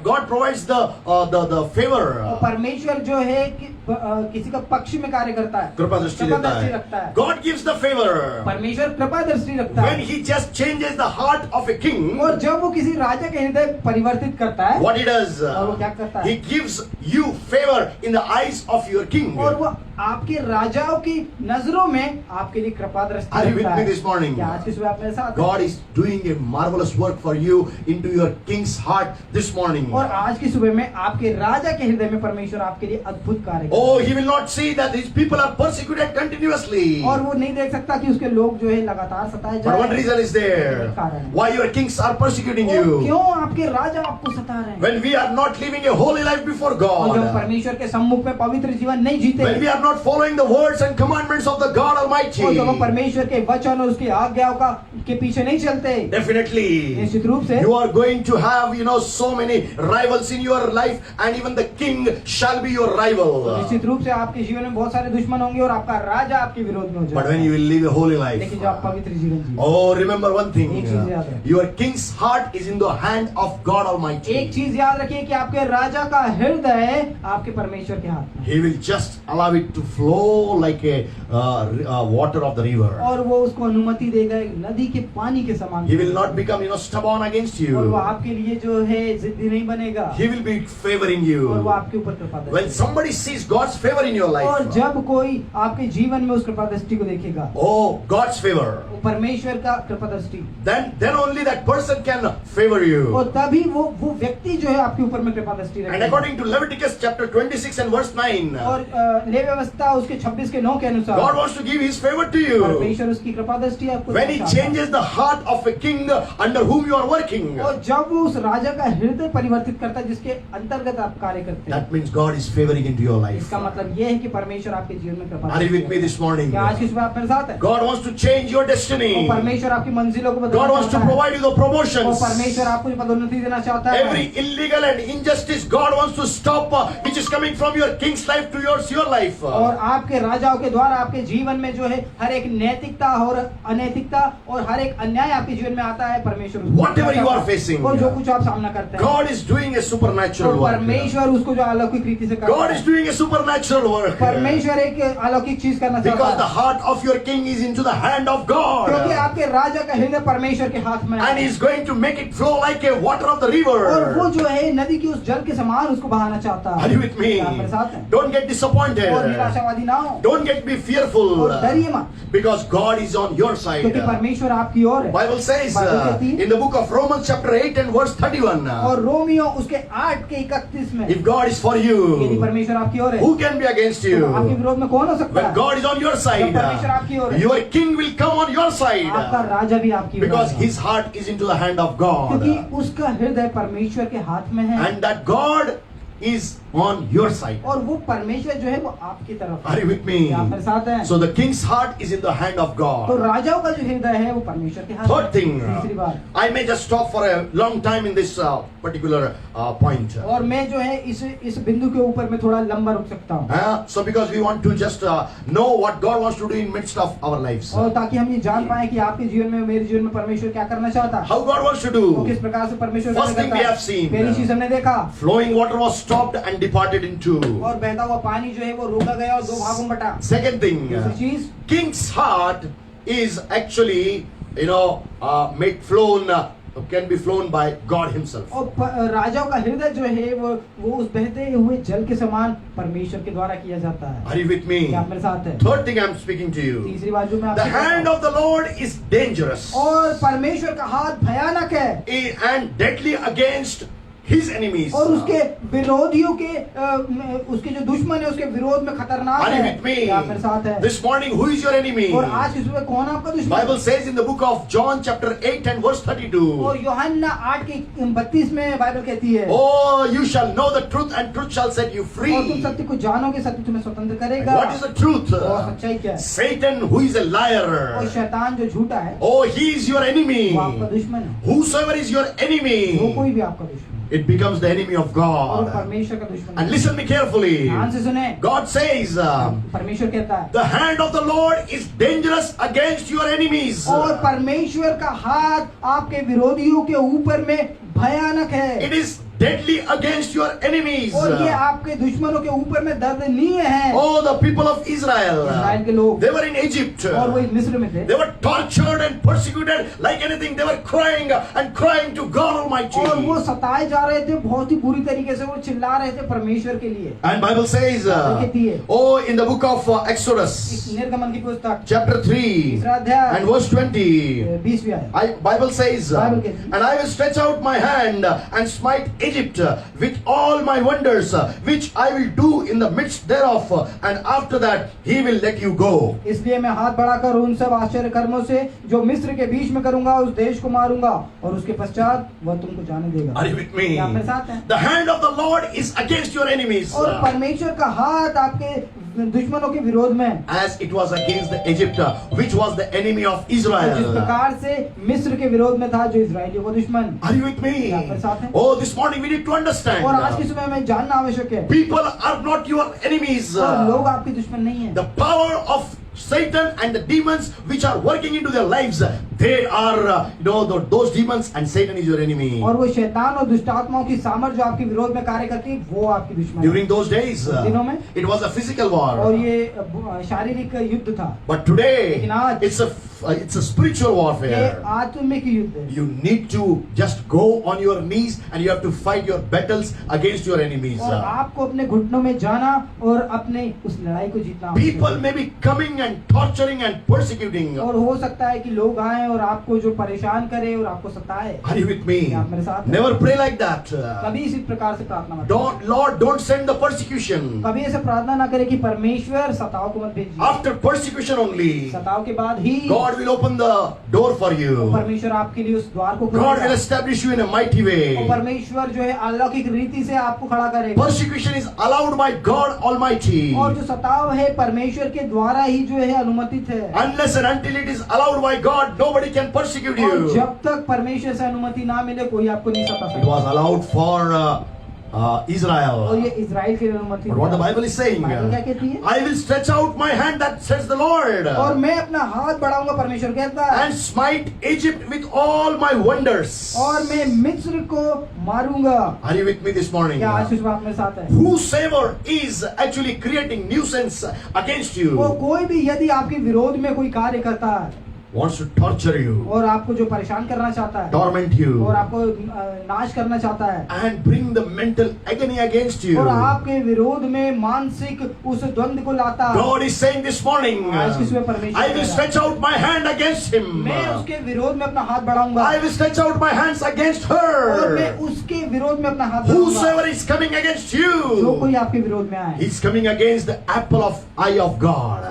God provides the favor. और परमेश्वर जो है कि किसी का पक्ष में कार्य करता है, कृपा दृष्टि कृपा देता दृष्टि है. रखता है। God gives the favor. परमेश्वर कृपा दृष्टि रखता When है। he just changes the heart of a king, और जब वो किसी राजा के हृदय परिवर्तित करता है, what he does? और वो क्या करता है? He gives you favor in the eyes of your king. और वो आपके राजाओं की नजरों में आपके लिए कृपा दृष्टि Are you with रखता me है। this morning? क्या आज की सुबह आप मेरे साथ हैं? God is doing a marvelous work for you into your king's heart this morning. और आज की सुबह में आपके राजा के हृदय में परमेश्वर आपके लिए अद्भुत कार्य करता Oh, he will not see that his people are persecuted continuously. है। और वो नहीं देख सकता कि उसके लोग जो है लगातार सताए जा But रहे one हैं। reason is there. Why your kings are persecuting और you. क्यों आपके राजा आपको सता रहे हैं? When we are not living a holy life before और जब God. परमेश्वर के सम्मुख में पवित्र जीवन नहीं जीते, When we are not following the words and commandments of the God Almighty. और जब हम परमेश्वर के वचन और उसकी आज्ञाओं के पीछे नहीं चलते, Definitely. निश्चित रूप से You are going to have, so many rivals in your life, and even the king shall be your rival. निश्चित रूप से आपके जीवन में बहुत सारे दुश्मन होंगे और आपका राजा आपके विरोध में हो But when जाएगा। you will live a holy life. लेकिन जब आप पवित्र जीवन जीते, Oh, remember one thing. एक चीज याद रखें। Your king's heart is in the hand of God एक Almighty. चीज याद रखिए कि आपके राजा का हृदय आपके परमेश्वर के हाथ में है। He will just allow it to flow like a water of the river. और वो उसको अनुमति देगा एक नदी के पानी के समान। He will not become, stubborn against और वो you. आपके लिए जो है जिद्दी नहीं बनेगा, He will be favoring और वो you. आपके ऊपर कृपा When दृष्टि। somebody sees God's favor in your और life, जब कोई आपके जीवन में उस कृपा दृष्टि को देखेगा, oh, God's favor, वो परमेश्वर का कृपा दृष्टि, then only that person can favor you. और तभी वो व्यक्ति जो है आपके ऊपर में कृपा दृष्टि And रखेगा। according to Leviticus chapter 26 and verse 9, और लेवी व्यवस्था उसके 26 के 9 के अनुसार God wants to give His favor to you. परमेश्वर उसकी कृपा दृष्टि आपको When He देना चाहता है। changes the heart of a king under whom you are working, और जब वो उस राजा का हृदय परिवर्तित करता है जिसके अंतर्गत आप कार्य करते हैं, that means God is favoring into your life. इसका मतलब ये है कि परमेश्वर आपके जीवन में कृपा Are you दृष्टि with me this morning? क्या आज की सुबह आप मेरे साथ हैं? God wants to change your destiny. और परमेश्वर आपकी मंजिलों को बदलना God wants to चाहता है। provide you the और promotions. परमेश्वर आपको पदोन्नति देना चाहता है। Every illegal and injustice God wants to stop, which is coming from your king's life to your life. और आपके राजाओं के द्वारा आपके जीवन में जो है हर एक नैतिकता और अनैतिकता और हर एक अन्याय आपके जीवन में आता है, परमेश्वर उसको Whatever you are हटाता है। facing, और जो कुछ आप सामना करते हैं, God is doing a supernatural और work. परमेश्वर उसको जो अलौकिक रीति से करता God है, is doing a supernatural work. परमेश्वर एक अलौकिक चीज करना Because चाहता the है, heart of your king is into the hand of God. क्योंकि आपके राजा का हृदय परमेश्वर के हाथ में And है। He is going to make it flow like a water of the और वो river. जो है नदी की उस जल के समान उसको बहाना चाहता है। Are you with me? क्या आप मेरे साथ हैं? Don't get और disappointed. निराशावादी ना हो, Don't get be fearful. और डरिए मत, Because God is on your side. क्योंकि परमेश्वर आपकी ओर है। Bible says बाइबल कहती है, in the book of Romans chapter 8 and verse 31. और रोमियो उसके 8 के 31 में, If God is for यदि you, परमेश्वर आपकी ओर है, who can be against तो आपके you? विरोध में कौन हो सकता When है? God is on your जब side, परमेश्वर आपकी ओर है, your king will come on your आपका side. राजा भी आपकी ओर Because है। his heart is into the hand of क्योंकि God. उसका हृदय परमेश्वर के हाथ में है, And that God is on your side. और वो परमेश्वर जो है वो आपकी तरफ Are है। you with me? क्या आप मेरे साथ हैं? So the king's heart is in the hand of तो God. राजाओं का जो हृदय है वो परमेश्वर के हाथ में Third है। thing, तीसरी बात, I may just stop for a long time in this particular point. और मैं जो है इस बिंदु के ऊपर मैं थोड़ा लंबा रुक सकता हूँ, So because we want to just know what God wants to do in midst of our lives. और ताकि हम ये जान पाए कि आपके जीवन में मेरे जीवन में परमेश्वर क्या करना चाहता है, How God wants to वो do. किस प्रकार से परमेश्वर First कार्य thing करता we है। have seen, पहली चीज हमने देखा, flowing water was stopped and departed in two. और बहता हुआ पानी जो है वो रोका गया और दो भागों में बटा। Second thing, दूसरी चीज, king's heart is actually, made flown, can be flown by God himself. और राजाओं का हृदय जो है वो उस बहते हुए जल के समान परमेश्वर के द्वारा किया जाता है। Are you with me? क्या आप मेरे साथ है? Third thing I'm speaking to you. तीसरी बात जो मैं The आपसे कहता hand हूं, of the Lord is dangerous और परमेश्वर का हाथ भयानक है and deadly against his enemies. और उसके विरोधियों के उसके जो दुश्मन है उसके विरोध में खतरनाक Are you है। with me? क्या आप मेरे साथ है? This morning, who is your enemy? और आज की सुबह कौन आपका दुश्मन है? Bible says in the book of John chapter 8 and verse 32. और यूहन्ना 8 की 32 में बाइबल कहती है, Oh, you shall know the truth and truth shall set you free. और तुम सत्य को जानोगे, सत्य तुम्हें स्वतंत्र करेगा। What is the truth? और सच्चाई क्या है? Satan, who is a और liar. शैतान जो झूठा है Oh, he is your enemy. वो आपका दुश्मन है। Whosoever is your जो enemy, कोई भी आपका दुश्मन है it becomes the enemy of और God. परमेश्वर का दुश्मन And है। listen me carefully. ध्यान से सुने, God says, परमेश्वर कहता है, the hand of the Lord is dangerous against your enemies. और परमेश्वर का हाथ आपके विरोधियों के ऊपर में भयानक है It is deadly against your enemies. और ये आपके दुश्मनों के ऊपर में दर्दनीय है। Oh, the people of Israel. इस्राएल के लोग, They were in Egypt. और वो मिस्र में थे, They were tortured and persecuted like anything. They were crying and crying to God Almighty. और वो सताए जा रहे थे बहुत ही बुरी तरीके से, वो चिल्ला रहे थे परमेश्वर के लिए। And Bible says, कहती है, oh, in the book of Exodus, इस निर्गमन की पुस्तक chapter 3 तीसरा अध्याय and verse 20, 20वीं आयत, Bible says, Bible कहती है, and I will stretch out my hand and smite Egypt with all my wonders, which I will do in the midst thereof, and after that he will let you go. इसलिए मैं हाथ बढ़ाकर उन सब आश्चर्य कर्मों से जो मिस्र के बीच में करूंगा उस देश को मारूंगा और उसके पश्चात वह तुमको जाने देगा। Are you with me? क्या आप मेरे साथ हैं? The hand of the Lord is against your enemies, और परमेश्वर का हाथ आपके दुश्मनों के विरोध में, as it was against the Egypt, which was the enemy of जिस Israel. प्रकार से मिस्र के विरोध में था जो इजरायलियों का दुश्मन। Are you with me? क्या आप मेरे साथ हैं? Oh, this morning we need to understand. और आज के समय में जानना आवश्यक है, People are not your enemies. और लोग आपके दुश्मन नहीं है। The power of Satan and the demons which are working into their lives, they are, those demons, and Satan is your enemy. और वो शैतान और दुष्ट आत्माओं की सामर्थ जो आपके विरोध में कार्य करती है वो आपकी दुश्मन है। During those days, दिनों में it was a physical और war. ये शारीरिक युद्ध था, But today, लेकिन आज it's a spiritual ये warfare. आत्मिक युद्ध है। You need to just go on your knees and you have to fight your battles against your enemies. और आपको अपने घुटनों में जाना और अपने उस लड़ाई को जीतना आवश्यक People है। may be coming and torturing and persecuting. और हो सकता है कि लोग आए और आपको जो परेशान करे और आपको सताए। Are you with me? क्या आप मेरे साथ हैं? Never pray like that. कभी इसी प्रकार से प्रार्थना मत करें। Lord, don't send the persecution. कभी ऐसे प्रार्थना ना करें कि परमेश्वर सताओ को मत भेजिए। After persecution only, सताओ के बाद ही God will open the door for you. परमेश्वर आपके लिए उस द्वार को God will खोलेगा। establish you in a mighty और way. परमेश्वर जो है अलौकिक रीति से आपको खड़ा करेगा। Persecution is allowed by God Almighty. और जो सताव है परमेश्वर के द्वारा ही जो है अनुमतित है। Unless and until it is allowed by God, nobody can persecute और you. जब तक परमेश्वर से अनुमति ना मिले कोई आपको नहीं सता It was सकता। allowed for और Israel. ये इजराइल की अनुमति But what the Bible is saying, Bible क्या कहती है? I will stretch out my hand, that says the Lord, और मैं अपना हाथ बढ़ाऊंगा, परमेश्वर कहता है, and smite Egypt with all my wonders. और मैं मिस्र को मारूंगा। Are you with me this morning? क्या आशीष बात मेरे साथ है? Whosoever is actually creating nuisance against वो you, कोई भी यदि आपके विरोध में कोई कार्य करता है wants to torture you, और आपको जो परेशान करना चाहता है torment you, और आपको नाश करना चाहता है and bring the mental agony against you, और आपके विरोध में मानसिक उस द्वंद को लाता है, God is saying this morning, आज की सुबह परमेश्वर I कह will रहा है, stretch out my hand against him. मैं उसके विरोध में अपना हाथ बढ़ाऊंगा I will stretch out my hands against और मैं her. उसके विरोध में अपना हाथ बढ़ाऊंगा। Whosoever is coming against जो you, कोई आपके विरोध में आए, he's coming against the apple of eye of God.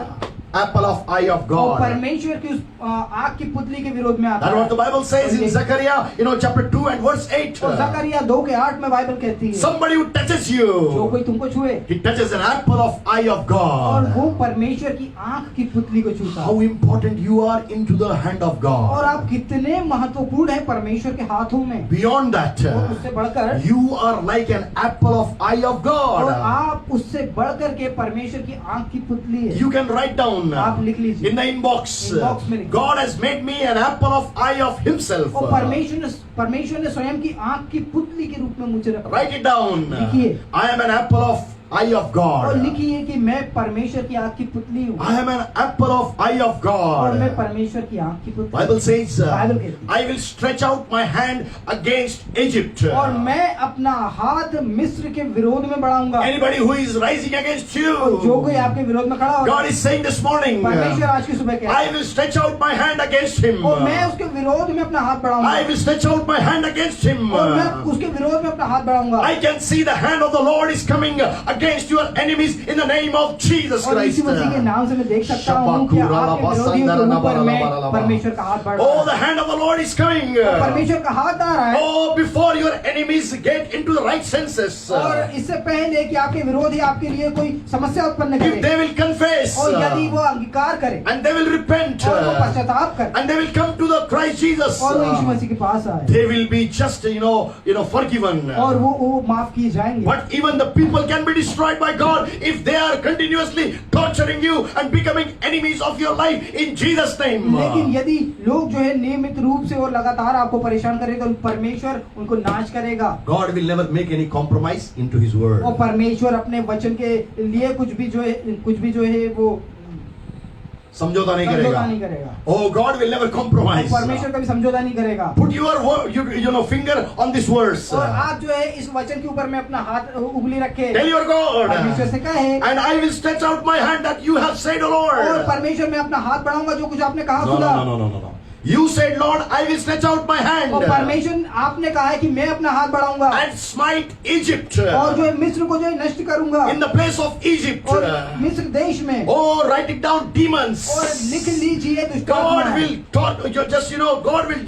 Apple of eye of और God. परमेश्वर की उस आग की पुतली के विरोध में आता That's what the है। Bible says in Zechariah, chapter 2 and verse 8. और जकरिया 2:8 में बाइबल कहती है, Somebody who touches जो you, कोई तुमको छुए he touches an apple of eye of और God. वो परमेश्वर की आंख की पुतली को छूता How है। important you are into the hand of और God. आप कितने महत्वपूर्ण हैं परमेश्वर के हाथों में। Beyond that, और उससे बढ़कर you are like an apple of eye of और God. आप उससे बढ़कर के परमेश्वर की आंख की पुतली है। You can write down down आप लिख लीजिए in the inbox. Inbox में लिखिए। God has made me an apple of eye of Himself. और परमेश्वर ने स्वयं की आंख की पुतली के रूप में मुझे रखा। Write it down. लिखिए। I am an apple of eye of और God. लिखिए कि मैं परमेश्वर की आंख की पुतली हूँ I am an apple of eye of और मैं God. परमेश्वर की आंख की पुतली Bible says, Bible कहती है। I will stretch out my hand against Egypt. और मैं अपना हाथ मिस्र के विरोध में बढ़ाऊंगा। Anybody who is rising against और जो you, कोई आपके विरोध में खड़ा हो, God is saying this morning, परमेश्वर आज की सुबह कहता I है will stretch out my hand against him. और मैं उसके विरोध में अपना हाथ बढ़ाऊंगा I will stretch out my hand against him. और मैं उसके विरोध में अपना हाथ बढ़ाऊंगा। I can see the hand of the Lord is coming against your enemies in the name of Jesus और Christ. यीशु मसीह के नाम से मैं देख सकता हूँ कि आपके विरोधियों के ऊपर में परमेश्वर का हाथ बढ़ रहा Oh, the है। hand of the Lord is coming. और परमेश्वर का हाथ आ रहा है Oh, before your enemies get into the right senses, और इससे पहले कि आपके विरोधी आपके लिए कोई समस्या उत्पन्न if करे they will confess और यदि वो अंगीकार करे and they will repent और वो पश्चाताप करे and they will come to the Christ Jesus, और वो यीशु मसीह के पास आए they will be just forgiven. और वो माफ किए जाएंगे। But even the people can be destroyed by God if they are continuously torturing you and becoming enemies of your life in Jesus' name. लेकिन यदि लोग जो है नियमित रूप से और लगातार आपको परेशान करेगा तो परमेश्वर उनको नाश करेगा। God will never make any compromise into His word. और परमेश्वर अपने वचन के लिए कुछ भी जो है वो समझौता नहीं समझौता नहीं करेगा. करेगा। Oh, God will never compromise. परमेश्वर कभी समझौता नहीं करेगा। Put your finger on this verse. और आप जो है इस वचन के ऊपर में अपना हाथ उंगली रखे Tell your God. परमेश्वर से कहे And I will stretch out my hand that you have said, O Lord. और परमेश्वर मैं अपना हाथ बढ़ाऊंगा जो कुछ आपने कहा खुदा। No. You said, Lord, I will stretch out my hand और परमेश्वर आपने कहा है कि मैं अपना हाथ बढ़ाऊंगा and smite Egypt और जो है मिस्र को जो है नष्ट करूंगा in the place of Egypt. और मिस्र देश में Oh, write it down, demons. और लिख लीजिए God दुष्टात्मा will God will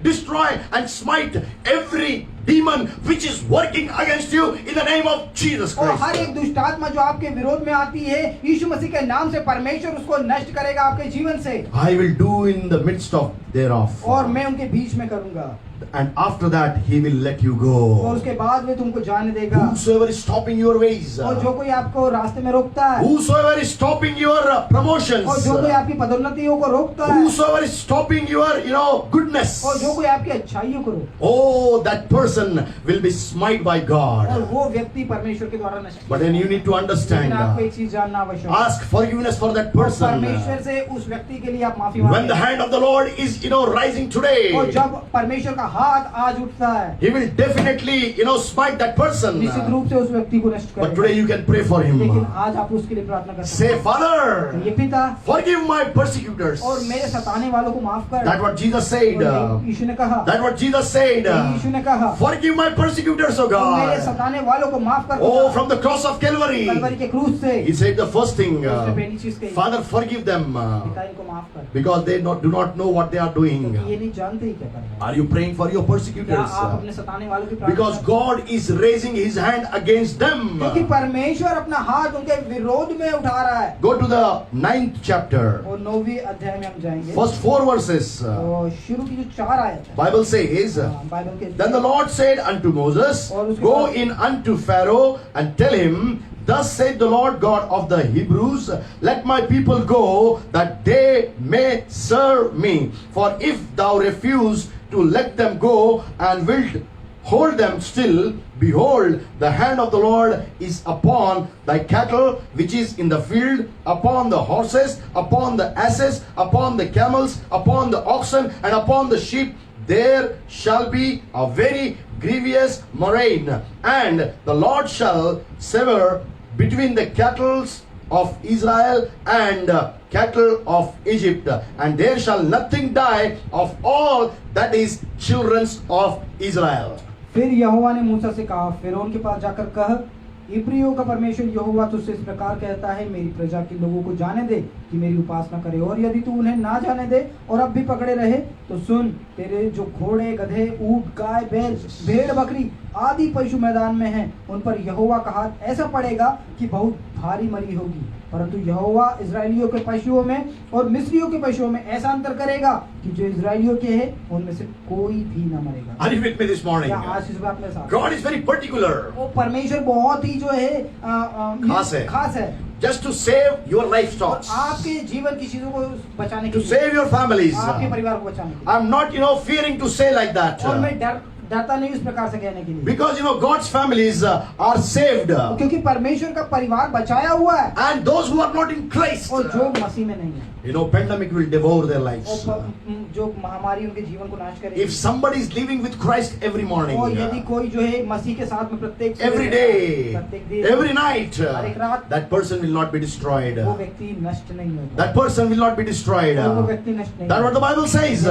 destroy and smite every demon which is working against you in the name of Jesus और Christ. हर एक दुष्टात्मा जो आपके विरोध में आती है यीशु मसीह के नाम से परमेश्वर उसको नष्ट करेगा आपके जीवन से I will do in the midst of thereof. और मैं उनके बीच में करूंगा And after that he will let you और go. उसके बाद वे तुमको जाने देगा Whosoever is stopping your ways, और जो कोई आपको रास्ते में रोकता है whosoever is stopping your promotions, और जो कोई आपकी पदोन्नतियों को रोकता है whosoever is stopping your goodness, और जो कोई आपकी अच्छाइयों को रोकता oh, that person will be smite by है और God. वो व्यक्ति परमेश्वर के द्वारा नष्ट But then you need to लेकिन understand, आपको एक चीज जानना आवश्यक है ask forgiveness for that और person. परमेश्वर से उस व्यक्ति के लिए आप माफी When the मांगे hand of the Lord is rising today, और जब परमेश्वर का हाथ आज उठता है he will definitely smite that person. निश्चित रूप से उस व्यक्ति को नष्ट But today करेगा you can pray for लेकिन him. आज आप उसके लिए प्रार्थना कर सकते Say, हैं Father, ये पिता forgive my persecutors. और मेरे सताने वालों को माफ कर That's what Jesus said. और यीशु ने कहा That's what Jesus said. यीशु ने कहा Forgive my persecutors, O और मेरे God. सताने वालों को माफ कर Oh, from the cross of Calvary. Kalvari के क्रूस से He said the first thing, उसने पहली चीज कही Father, forgive them पिता इनको माफ कर because they do not know what they are doing. क्योंकि ये नहीं जानते ही क्या कर रहे हैं Are you praying for your क्या persecutors? आप अपने सताने वालों की प्रार्थना Because करते हैं? God is raising His hand against them. क्योंकि परमेश्वर अपना हाथ उनके विरोध में उठा रहा है Go to the 9th chapter. और 9वीं अध्याय में हम जाएंगे First 4 verses. और शुरू की जो 4 आयत है Bible says, बाइबल के Then the Lord said unto Moses, Go in unto Pharaoh and tell him, Thus saith the Lord God of the Hebrews, Let my people go, that they may serve me. For if thou refuse to let them go, and wilt hold them still, behold, the hand of the Lord is upon thy cattle which is in the field, upon the horses, upon the asses, upon the camels, upon the oxen, and upon the sheep. There shall be a very grievous murrain, and the Lord shall sever between the cattle of Israel and cattle of Egypt, and there shall nothing die of all that is children of Israel. फिर यहोवा ने मूसा से कहा, फिरौन के पास जाकर कह, इब्रियों का परमेश्वर यहोवा तुझसे इस प्रकार कहता है, मेरी प्रजा के लोगों को जाने दे कि मेरी उपासना करे, और यदि तू उन्हें ना जाने दे और अब भी पकड़े रहे तो सुन, तेरे जो घोड़े, गधे, ऊंट, गाय, बैल, भेड़, बकरी आदि पशु मैदान में हैं, उन पर यहोवा का हाथ ऐसा पड़ेगा कि बहुत भारी मरी होगी। परंतु यहोवा इजराइलियों के पशुओं में और मिस्रियों के पशुओं में ऐसा अंतर करेगा कि जो इजराइलियों के हैं उनमें से कोई भी ना मरेगा। Are you with me this morning? क्या आज इस बात में साथ? God is very particular. वो परमेश्वर बहुत ही जो है खास है। खास है। just to save your life और stocks, आपके जीवन की चीजों को बचाने के to लिए, save your families. आपके परिवार को बचाने के लिए। I'm not, fearing to say like that. और मैं डरता नहीं उस प्रकार से कहने के लिए, Because, God's families are saved. क्योंकि परमेश्वर का परिवार बचाया हुआ है, And those who are not in Christ, और जो मसीह में नहीं है, pandemic will devour their lives. और जो महामारी उनके जीवन को नाश करेगी। If somebody is living with Christ every morning, और यदि कोई जो है मसीह के साथ में प्रत्येक सुबह, every day, प्रत्येक दिन, every night, हर एक रात, that person will not be destroyed. वो व्यक्ति नष्ट नहीं होता, That person will not be destroyed. और वो व्यक्ति नष्ट नहीं That's what the Bible says.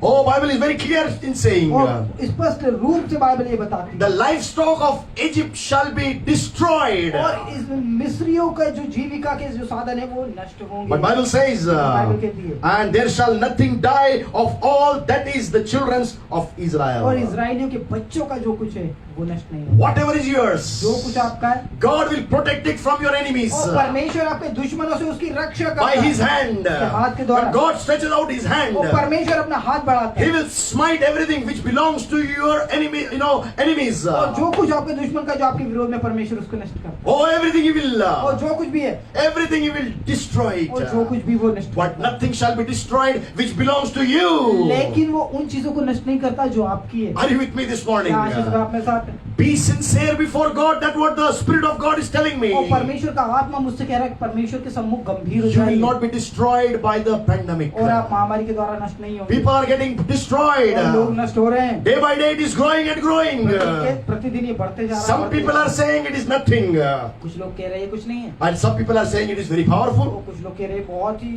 Oh, Bible is very clear in saying, और स्पष्ट रूप से बाइबल ये बताती the है, livestock of Egypt shall be destroyed. और इस मिस्रियों का जो जीविका के जो साधन है वो नष्ट होंगे। But Bible says, बाइबल कहती है, and there shall nothing die of all that is the children of और Israel. इजराइलियों के बच्चों का जो कुछ है वो नष्ट नहीं होगा। Whatever is yours, जो कुछ आपका है, God will protect it from your enemies और परमेश्वर आपके दुश्मनों से उसकी रक्षा करता by है His hand. उसके हाथ के द्वारा। When God stretches out His hand, और परमेश्वर अपना हाथ बढ़ाता He है, will smite everything which belongs to your enemy, enemies. और जो कुछ आपके दुश्मन का जो आपके विरोध में परमेश्वर उसको नष्ट करता है, Oh, everything He will, और जो कुछ भी है, everything He will destroy और जो it. कुछ भी वो नष्ट But करता है। nothing shall be destroyed which belongs to you. लेकिन वो उन चीजों को नष्ट नहीं करता जो आपकी है। Are you with me this morning? क्या आशीष आप मेरे साथ हैं? Be sincere before God. That's what the Spirit of God is telling me. और परमेश्वर का आत्मा मुझसे कह रहा है कि परमेश्वर के सम्मुख गंभीर हो You will जाइए, not be destroyed by the pandemic. और आप महामारी के द्वारा नष्ट नहीं होंगे। People are getting destroyed. और लोग नष्ट हो रहे हैं, Day by day it is growing and growing. प्रतिदिन ये बढ़ते जा रहा है। Some people are saying it is nothing. कुछ लोग कह रहे हैं कुछ नहीं है, And some people are saying it is very powerful. और कुछ लोग कह रहे हैं बहुत ही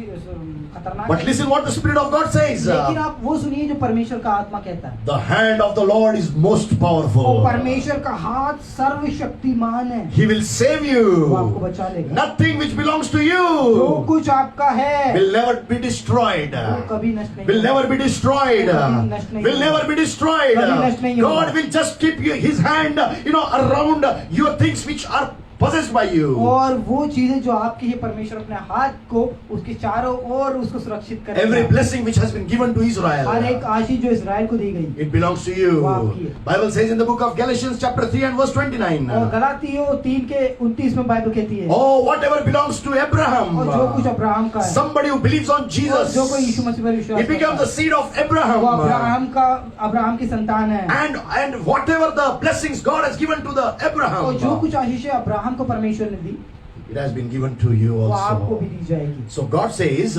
खतरनाक But है। listen what the Spirit of God says. लेकिन आप वो सुनिए जो परमेश्वर का आत्मा कहता है, The hand of the Lord is most और powerful. परमेश्वर का हाथ सर्वशक्तिमान है, He will save वो आपको you. बचा लेगा। Nothing which belongs to जो you कुछ आपका है will never be destroyed. वो कभी नष्ट नहीं Will होगा। never be destroyed. Will never be destroyed. कभी नष्ट नहीं होगा। God will just keep His hand, around your things which are possessed by you. और वो चीजें जो आपकी है, परमेश्वर अपने हाथ को उसके चारों ओर उसको सुरक्षित करेगा। Every blessing which has been given to her Israel, एक आशीष जो इजराइल को दी गई, it belongs to वो you. आपकी है। Bible says in the book of Galatians chapter 3 and verse 29. और गलातियों 3:29 में बाइबल कहती है, Oh, whatever belongs to Abraham, और जो कुछ अब्राहम का है, somebody who believes on और Jesus, जो कोई यीशु मसीह पर विश्वास he becomes the करता seed of है, वो Abraham. अब्राहम की संतान है, And whatever the blessings God has given to the और जो Abraham, कुछ आशीषें अब्राहम को परमेश्वर ने दी it has been given to you वो आपको भी also. दी जाएगी। So God says,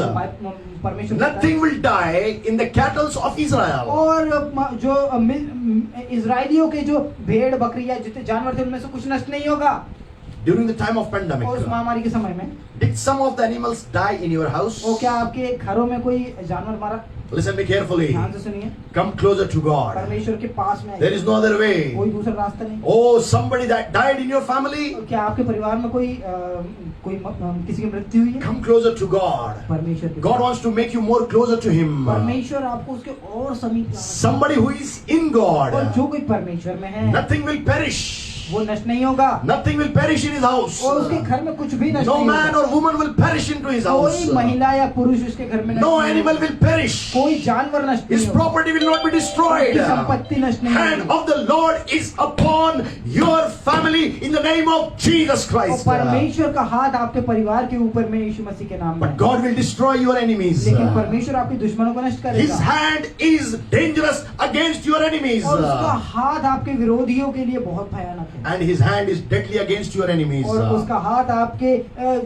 परमेश्वर कहता है, nothing will die in the cattle of Israel. और जो इजराइलियों के जो भेड़ बकरी या जितने जानवर थे उनमें से कुछ नष्ट नहीं होगा। During the time of pandemic, और उस महामारी के समय में did some of the animals die in your house? वो क्या आपके घरों में कोई जानवर मारा? Listen me carefully. ध्यान से सुनिए, Come closer to God. परमेश्वर के पास में There is no other way. कोई दूसरा रास्ता नहीं। Oh, somebody that died in your family, और क्या आपके परिवार में कोई किसी की मृत्यु हुई है? come closer to God. परमेश्वर के God wants to make you more closer to Him. परमेश्वर आपको उसके और समीप लाना चाहता Somebody who is in है। और God, जो कोई परमेश्वर में है nothing will perish. वो नष्ट नहीं होगा, Nothing will perish in his house. और उसके घर में कुछ भी नष्ट No नहीं man होगा। or woman will perish into his house. कोई महिला या पुरुष उसके घर में नष्ट No नहीं animal होगा। will perish. कोई जानवर नष्ट His नहीं होगा, property will not be destroyed. उसकी संपत्ति नष्ट नहीं Hand होगी। of the Lord is upon your family in the name of Jesus और Christ. परमेश्वर का हाथ आपके परिवार के ऊपर में यीशु मसीह के नाम में But है। God will destroy your enemies. लेकिन परमेश्वर आपके दुश्मनों को नष्ट His करेगा, hand is dangerous against your enemies. और उसका हाथ आपके विरोधियों के लिए बहुत भयानक है, And his hand is deadly against your enemies. और उसका हाथ आपके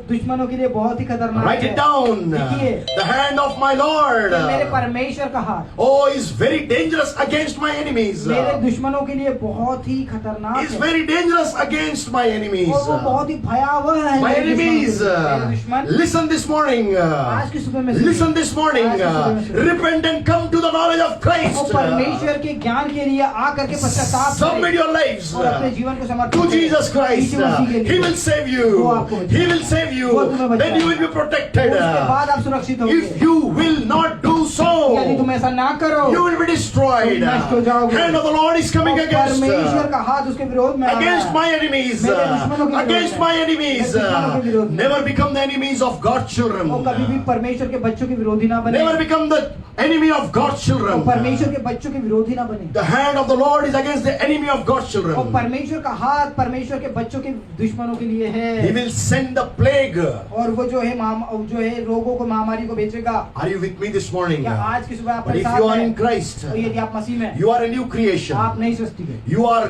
दुश्मनों के लिए बहुत ही खतरनाक Write है। it down. लिखिए, The hand of my Lord, कि मेरे परमेश्वर का हाथ oh, is very dangerous against my enemies. मेरे दुश्मनों के लिए बहुत ही खतरनाक Is है, very dangerous against my enemies. और वो बहुत ही भयावह है। My मेरे दुश्मनों के enemies, लिए। मेरे दुश्मन listen this morning. आज की सुबह में सुनिए। Listen this morning. आज की सुबह में सुनिए। Repent and come to the knowledge of और Christ. परमेश्वर के ज्ञान के लिए आकर के पश्चाताप Submit करें your lives और अपने जीवन को समर्पित to करें Jesus Christ. यीशु मसीह के लिए। He will save you. वो आपको बचाएगा। He will save you. वो तुम्हें बचाएगा। Then you will be protected. उसके बाद आप सुरक्षित होंगे। If you will not do यदि तुम so, ऐसा ना करो you will be destroyed. तुम नष्ट हो जाओगे। Hand of the Lord is coming और against परमेश्वर का हाथ उसके विरोध में आ रहा against है। my enemies, मेरे दुश्मनों के विरोध against में। my enemies. मेरे दुश्मनों के विरोध में। Never become the enemies of God's children. और कभी भी परमेश्वर के बच्चों के विरोधी ना बने। Never become the enemy of God's और children. परमेश्वर के बच्चों के विरोधी ना बने। The hand of the Lord is against the enemy of God's और children. परमेश्वर का हाथ परमेश्वर के बच्चों के दुश्मनों के लिए He है। will send the plague. और वो जो है रोगों को महामारी को भेजेगा। Are you with me this morning? क्या आज की सुबह आप But मेरे if साथ you are हैं? in Christ, और यदि आप मसीह में हैं, you are a new creation. आप नई सृष्टि के, You are,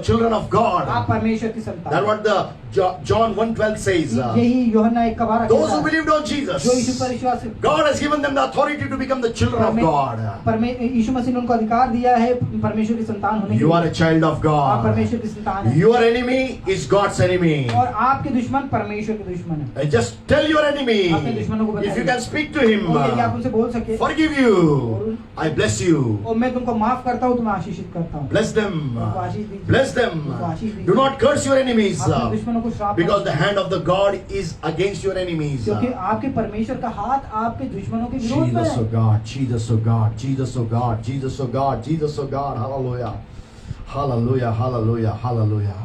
children of आप God. परमेश्वर की संतान। That's what the John 1:12 says. यही यूहन्ना 1:12 Those कहता who है। believed on जो यीशु Jesus, पर विश्वास है, God has given them the authority to become the children of God. यीशु मसीह ने उनको अधिकार दिया है परमेश्वर की संतान होने के You लिए। are a child of आप God. परमेश्वर की संतान हैं। Your enemy is God's enemy. और आपके दुश्मन परमेश्वर के दुश्मन हैं। Just tell your enemy, अपने दुश्मनों को बताइए। if you can speak to him, और यदि आप उनसे बोल सके, forgive you, I bless you. और मैं तुमको माफ करता हूँ, तुम्हें आशीषित करता हूँ। Bless them. उनको आशीष दीजिए। Bless them. उनको आशीष दीजिए। Do not curse your enemies, अपने दुश्मनों को श्राप because मत the दीजिए। hand of the God is against your enemies. क्योंकि आपके परमेश्वर का हाथ आपके दुश्मनों के विरोध में Jesus, है। oh God, Jesus, oh God, Jesus, oh God, Jesus, oh God, Jesus, oh God, hallelujah, hallelujah, hallelujah, hallelujah.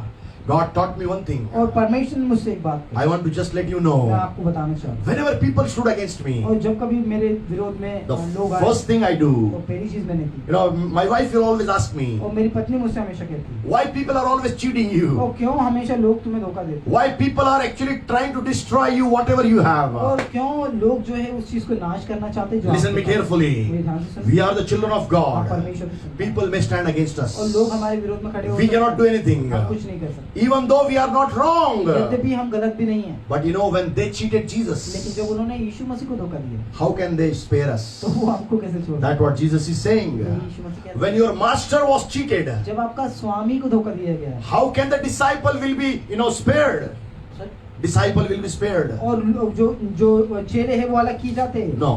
God taught me one thing. और परमेश्वर ने मुझसे एक बात I want to just let you मैं know, आपको बताना चाहता हूँ। whenever people stood against me, और जब कभी मेरे विरोध में the लोग आए, first thing I तो do, पहली चीज मैंने की, my wife will always ask me, और मेरी पत्नी मुझसे हमेशा कहती, why people are always cheating you? और क्यों हमेशा लोग तुम्हें धोखा देते हैं? Why people are actually trying to destroy you, whatever you have? और क्यों लोग जो है उस चीज को नाश करना चाहते हैं जो Listen me आपके पास है? carefully. मेरे ध्यान से सुनो। We are the children of आप God. परमेश्वर की संतान। People may stand against us. और लोग हमारे विरोध में खड़े हो We सकते cannot हैं। do anything. हम कुछ नहीं कर सकते। Even though we are not wrong. यद्यपि हम गलत भी नहीं है, But you know, when they cheated लेकिन Jesus, जब उन्होंने यीशु मसीह को धोखा दिया, how can they spare us? तो वो हमको कैसे छोड़ That's what Jesus is saying. यीशु मसीह कहते हैं, When your master was cheated, जब आपका स्वामी को धोखा दिया गया है, how can the disciple will be, spared? Disciple will be spared. और जो चेले हैं वो अलग की जाते हैं। No.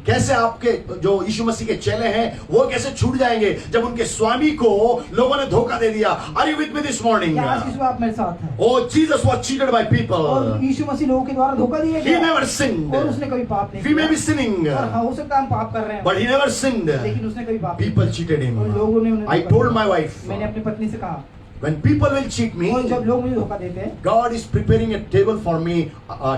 कैसे आपके जो यीशु मसीह के चेले हैं वो कैसे छूट जाएंगे जब उनके स्वामी को लोगों ने धोखा दे दिया? Are you with me this morning? क्या आज की सुबह आप मेरे साथ हैं? Oh, Jesus was cheated by people. और यीशु मसीह लोगों के द्वारा धोखा दिया He गया, never sinned. और उसने कभी पाप नहीं We may be किया। sinning, और हाँ, हो सकता है हम पाप कर रहे हैं, but he never sinned. लेकिन उसने कभी पाप नहीं People cheated किया। और him. लोगों ने उन्हें I धोखा told दिया। my wife, मैंने अपनी पत्नी से कहा, when people will cheat me, और जब लोग मुझे धोखा देते हैं, God is preparing a table for me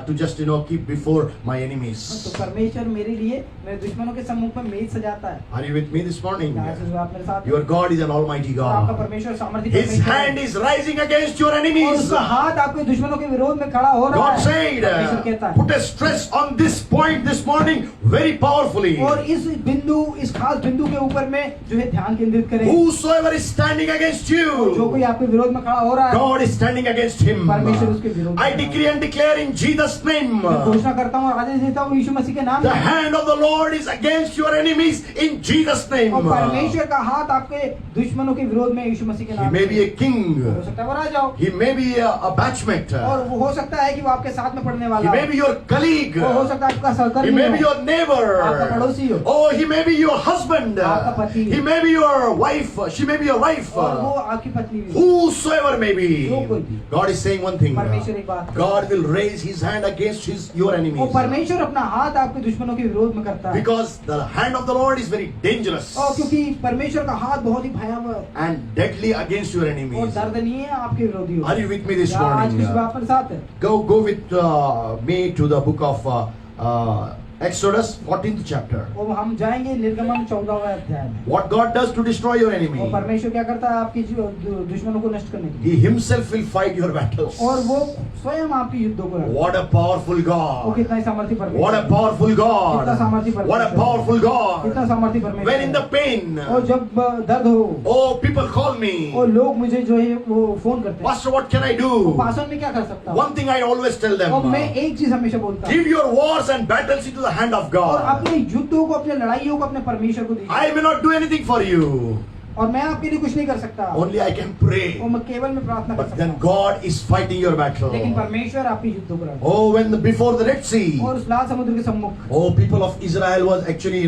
to just keep before my enemies. तो परमेश्वर मेरे लिए मेरे दुश्मनों के सम्मुख में मेज सजाता है। Are you with me this morning? क्या आज की सुबह आप मेरे साथ हैं? Your God is an almighty और आपका God. परमेश्वर सामर्थी His परमेश्वर है। hand is rising against your और enemies. उसका हाथ आपके दुश्मनों के विरोध में खड़ा हो रहा God है। said, परमेश्वर कहता है, put a stress on this point this morning very powerfully. और इस खास बिंदु के ऊपर में जो है ध्यान केंद्रित करें। Whosoever is standing against जो you, कोई आपके विरोध में खड़ा हो रहा है, God is standing against him. परमेश्वर उसके विरोध में I खड़ा है। decree and declare in Jesus' name, मैं घोषणा करता हूँ और आदेश देता हूँ यीशु मसीह के नाम the में। hand of the Lord is against your enemies in Jesus' name. और परमेश्वर का हाथ आपके दुश्मनों के विरोध में यीशु मसीह के He नाम may में। be a king. हो सकता है वो राजा हो, He may be a batchmate. और वो हो सकता है कि वो आपके साथ में पढ़ने He वाला may हो, be your colleague. वो हो सकता है आपका He सहकर्मी may be हो, your neighbor. आपका पड़ोसी हो, Oh, he may be your husband. आपका पति। He may be your wife. She may be your wife. और वो आपकी पत्नी भी हो। Whosoever may be. जो कोई भी। God is saying one thing. परमेश्वर एक बात कहता है। God will raise his hand against your और enemies. परमेश्वर अपना हाथ आपके दुश्मनों के विरोध में करता है। Because the hand of the Lord is very dangerous और क्योंकि परमेश्वर का हाथ बहुत ही भयावह है and deadly against your और enemies. दर्दनीय है आपके विरोधी Are you with me this आज की सुबह morning? आप मेरे साथ है। Go with me to the book of Exodus 14th chapter. और हम जाएंगे निर्गमन 14वें अध्याय में। What God does to destroy your enemy. और परमेश्वर क्या करता है आपकी दुश्मनों को नष्ट करने के He लिए, himself will fight your battles. और वो स्वयं आपके युद्धों को लड़ता है। What a powerful वो God. कितना ही सामर्थी परमेश्वर What a है। powerful God. कितना सामर्थी परमेश्वर What a है। powerful कितना God. सामर्थी परमेश्वर When in the है। pain, और जब दर्द हो, oh, people call me. और लोग मुझे जो है वो फोन करते हैं, Pastor, what can I do? पासन में क्या कर सकता हूँ? One thing I always tell them. और मैं एक चीज हमेशा बोलता हूँ, Give your wars and battles into the hand of और God. अपने युद्धों को, अपने लड़ाइयों को अपने परमेश्वर को दीजिए। I may not do anything for you. और मैं आपके लिए कुछ नहीं कर सकता, Only I can pray. और मैं केवल मैं प्रार्थना कर But सकता then हूँ, God is fighting your battle. लेकिन परमेश्वर आपके युद्धों को लड़ता है। Oh, before the Red Sea, और उस लाल समुद्र के सम्मुख oh, people of Israel was actually,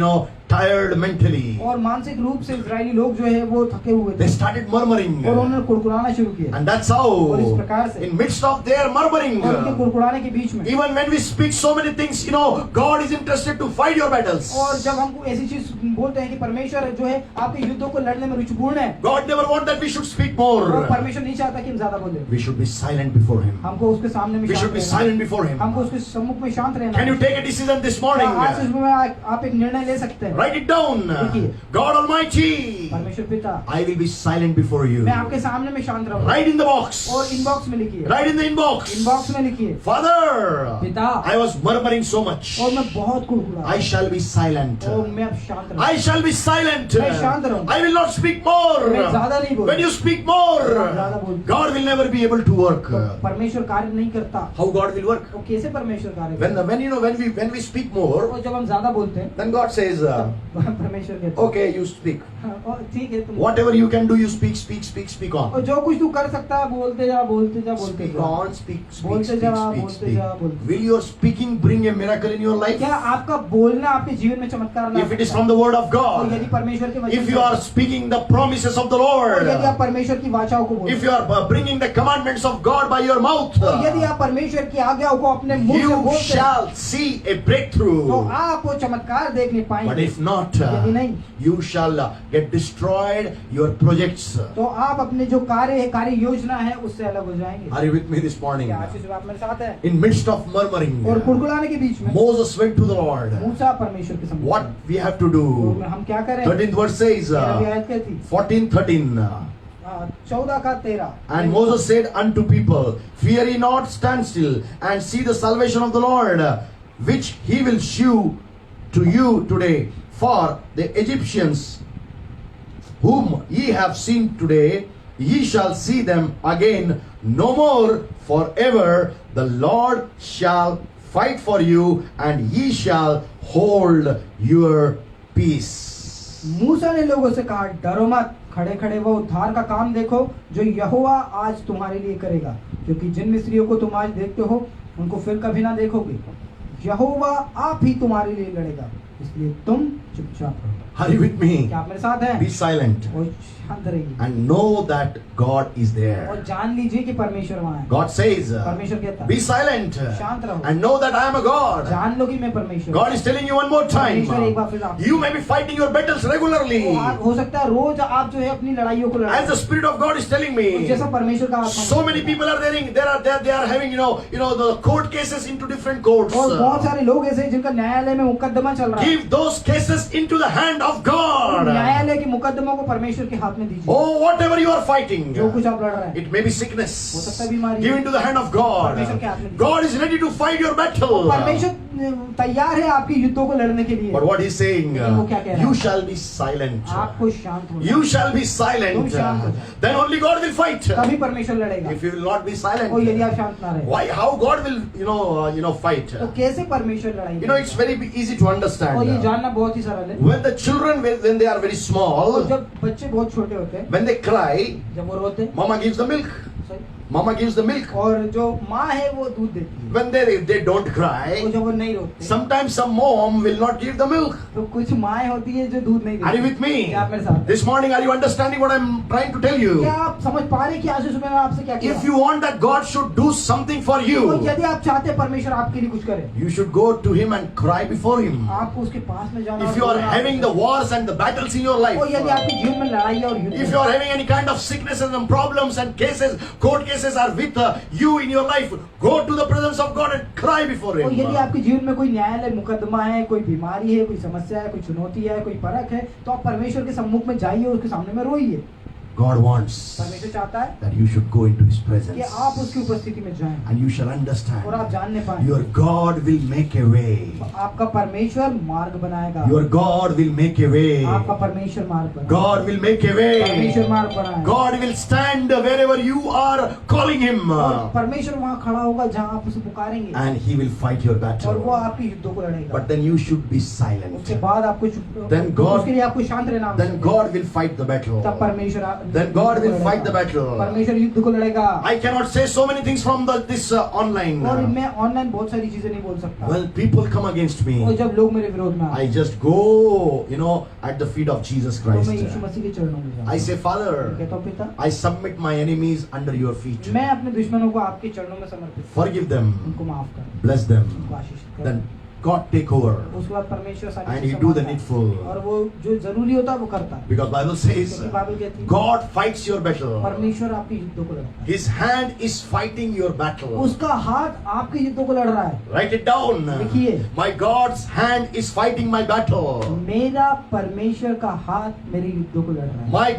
tired mentally. और मानसिक रूप से इजरायली लोग जो है वो थके हुए They थे started murmuring. और उन्होंने कुड़कुड़ाना शुरू किया And that's और इस how, प्रकार से in midst of their murmuring, और उनके कुड़कुड़ाने के बीच में even when we speak so many things, God is interested to fight your battles. और जब हम ऐसी चीज बोलते हैं कि परमेश्वर जो है आपके युद्धों को लड़ने में रुचिपूर्ण है God never wants that we should speak और more. परमेश्वर नहीं चाहता कि हम ज्यादा बोले We should be silent before Him. हमको उसके सामने में We शांत should be रहना silent before Him. हमको उसके सम्मुख में शांत रहना Can you take a decision this morning? आज इस समय आप एक निर्णय ले सकते हैं Write it down. लिखिए। God Almighty, परमेश्वर पिता I will be silent before you. मैं आपके सामने में शांत रहूंगा Write in the box. और इनबॉक्स में लिखिए Write in the inbox. Inbox में लिखिए Father, पिता I was murmuring so much. और मैं बहुत कुड़कुड़ा I shall be silent. और मैं अब शांत I shall be silent. मैं शांत रहूंगा। I will not speak more. मैं ज्यादा नहीं बोलूंगा। When you speak more, ज्यादा बोलूंगा। God will never be able to work. परमेश्वर कार्य नहीं करता How God will work? वो कैसे परमेश्वर कार्य When करता when we speak more, और जब हम ज्यादा बोलते हैं then God says, परमेश्वर कहता है okay, you speak. और ठीक है तुम Whatever you can do, you speak और on. जो कुछ तू कर सकता है बोलते जा बोलते जा बोलते Speak जा on, speak. बोलते जा बोलते जा बोलते Will your speaking bring a miracle in your life? क्या आपका बोलना आपके जीवन में चमत्कार ला If it is सकता from the word of है? और यदि God, परमेश्वर के वचन if से- you are speaking the promises of the और यदि आप Lord, परमेश्वर की वाचाओं को बोलते if you are bringing the commandments of God by your mouth, और यदि आप परमेश्वर की आज्ञाओं को अपने मुंह से you बोलते हैं, shall see a तो breakthrough. आप वो चमत्कार देखने But पाएंगे if not, यदि नहीं you shall get destroyed your projects. तो आप अपने जो कार्य योजना है उससे अलग हो जाएंगे Are you with me this morning? क्या आज इस बात मेरे साथ है In midst of murmuring, और कुड़कुड़ाने के बीच में Moses went to the Lord. मूसा परमेश्वर के सम्मुख What we have to तो do? हम क्या करें 13th verse says, 13 कहती 14:13. 14 का 13 And Moses said unto people, Fear ye not, stand still, and see the salvation of the Lord, which he will shew to you today. For the Egyptians, whom ye have seen today, ye shall see them again no more forever. The Lord shall fight for you, and ye shall hold your peace. मूसा ने लोगों से कहा डरो मत खड़े खड़े वो उद्धार का काम देखो जो यहोवा आज तुम्हारे लिए करेगा क्योंकि जिन मिस्रियों को तुम आज देखते हो उनको फिर कभी ना देखोगे यहोवा आप ही तुम्हारे लिए लड़ेगा इसलिए तुम चुपचाप रहो Are you with me? क्या आप मेरे साथ हैं Be silent और शांत रहिए and know that God is there. और जान लीजिए कि परमेश्वर वहाँ है God says, परमेश्वर कहता Be है silent शांत रहो and know that I am a God. जान लो कि मैं परमेश्वर God is telling you one more time. परमेश्वर एक बार फिर आपसे- You may be fighting your battles regularly. हो सकता है रोज आप जो है अपनी लड़ाइयों को As the लड़ाई Spirit of God is telling me, जैसा परमेश्वर का आत्मा so many people are there. They are having the court cases into different courts. और बहुत सारे लोग ऐसे हैं जिनका न्यायालय में मुकदमा चल रहा है Give those cases into the hand of God. न्यायालय के मुकदमों को परमेश्वर के हाथ में दीजिए Oh, whatever you are fighting, जो कुछ आप लड़ रहे हैं it may be sickness. हो सकता है बीमारी Give into the hand of God. परमेश्वर के हाथ में दीजिए। God is ready to fight your battle. परमेश्वर तैयार है आपके युद्धों को लड़ने के लिए But what he's saying, लेकिन वो क्या कह रहा है? you shall be silent. आपको शांत होना You shall be तुम silent. शांत हो जाओ। Then only God will fight. तभी परमेश्वर लड़ेगा If you will not be silent, और यदि आप शांत ना रहे why? How God will, fight? तो कैसे परमेश्वर लड़ाई It's very easy to और ये understand. जानना बहुत ही सरल है When the children, when they are very और small, जब बच्चे बहुत छोटे होते हैं when they cry, जब वो रोते हैं, Mama gives the milk. सही, Mama gives the milk. और जो माँ है वो दूध देती है When they don't और cry, जब वो नहीं रोते sometimes some mom will not give the milk. तो कुछ माएँ होती है जो दूध नहीं Are you देती with me? क्या आप मेरे साथ हैं? This morning, are you understanding what I'm trying to tell you? क्या आप समझ पा रहे हैं कि आज सुबह मैं आपसे क्या कह If रहा you want that God should do something for हूँ? you, तो यदि आप चाहते हैं परमेश्वर आपके लिए कुछ करे you should go to Him and cry before Him. आपको उसके पास में जाना If you are having the wars and the battles in your life, और यदि आपके जीवन में लड़ाई और युद्ध if है, you are having any kind of sicknesses and problems and cases, court cases are with you in your life, go to the presence of God and cry before और यदि Him. आपके जीवन में कोई न्यायालय मुकदमा है कोई बीमारी है कोई समस्या है कोई चुनौती है कोई परख है तो आप परमेश्वर के सम्मुख में जाइए और उसके सामने में रोइए God wants परमेश्वर चाहता है that you should go into His कि presence आप उसकी उपस्थिति में जाएं and you shall और आप understand. जानने पाए Your God will make a way. आपका परमेश्वर मार्ग बनाएगा Your God will make a way. आपका परमेश्वर मार्ग बनाएगा God will make a way. परमेश्वर मार्ग बनाएगा God will stand wherever you are calling Him. और परमेश्वर वहाँ खड़ा होगा जहाँ आप उसे पुकारेंगे And He will fight your और वो battle. आपके युद्धों को लड़ेगा But then you should be silent. उसके बाद आपको Then God- उसके लिए आपको शांत रहना Then आवश्यक है। God will fight the battle. तब परमेश्वर then God will fight the battle. परमेश्वर युद्ध को लड़ेगा। I cannot say so many things from this online. और मैं ऑनलाइन बहुत सारी चीजें नहीं बोल सकता। Well, people come against me. और जब लोग मेरे विरोध में आए, I just go, at the feet of Jesus तो Christ. मैं यीशु मसीह के चरणों में जाता I हूँ। say, Father, कहता हूँ पिता, I submit my enemies under your feet. मैं अपने दुश्मनों को आपके चरणों में समर्पित करता हूँ। Forgive them, उनको माफ कर, bless them. उनको आशीष कर। Then God take over. उसके बाद परमेश्वर सारी And चीजें he do the संभालता है। needful. और वो जो जरूरी होता है वो करता है। Because Bible says, क्योंकि बाइबल कहती है, God fights your battle. परमेश्वर आपके युद्धों को लड़ता है। His hand is fighting your battle. उसका हाथ आपके युद्धों को लड़ रहा है। Write it down. लिखिए। My God's hand is fighting my battle. मेरा परमेश्वर का हाथ मेरे युद्धों को लड़ रहा है। My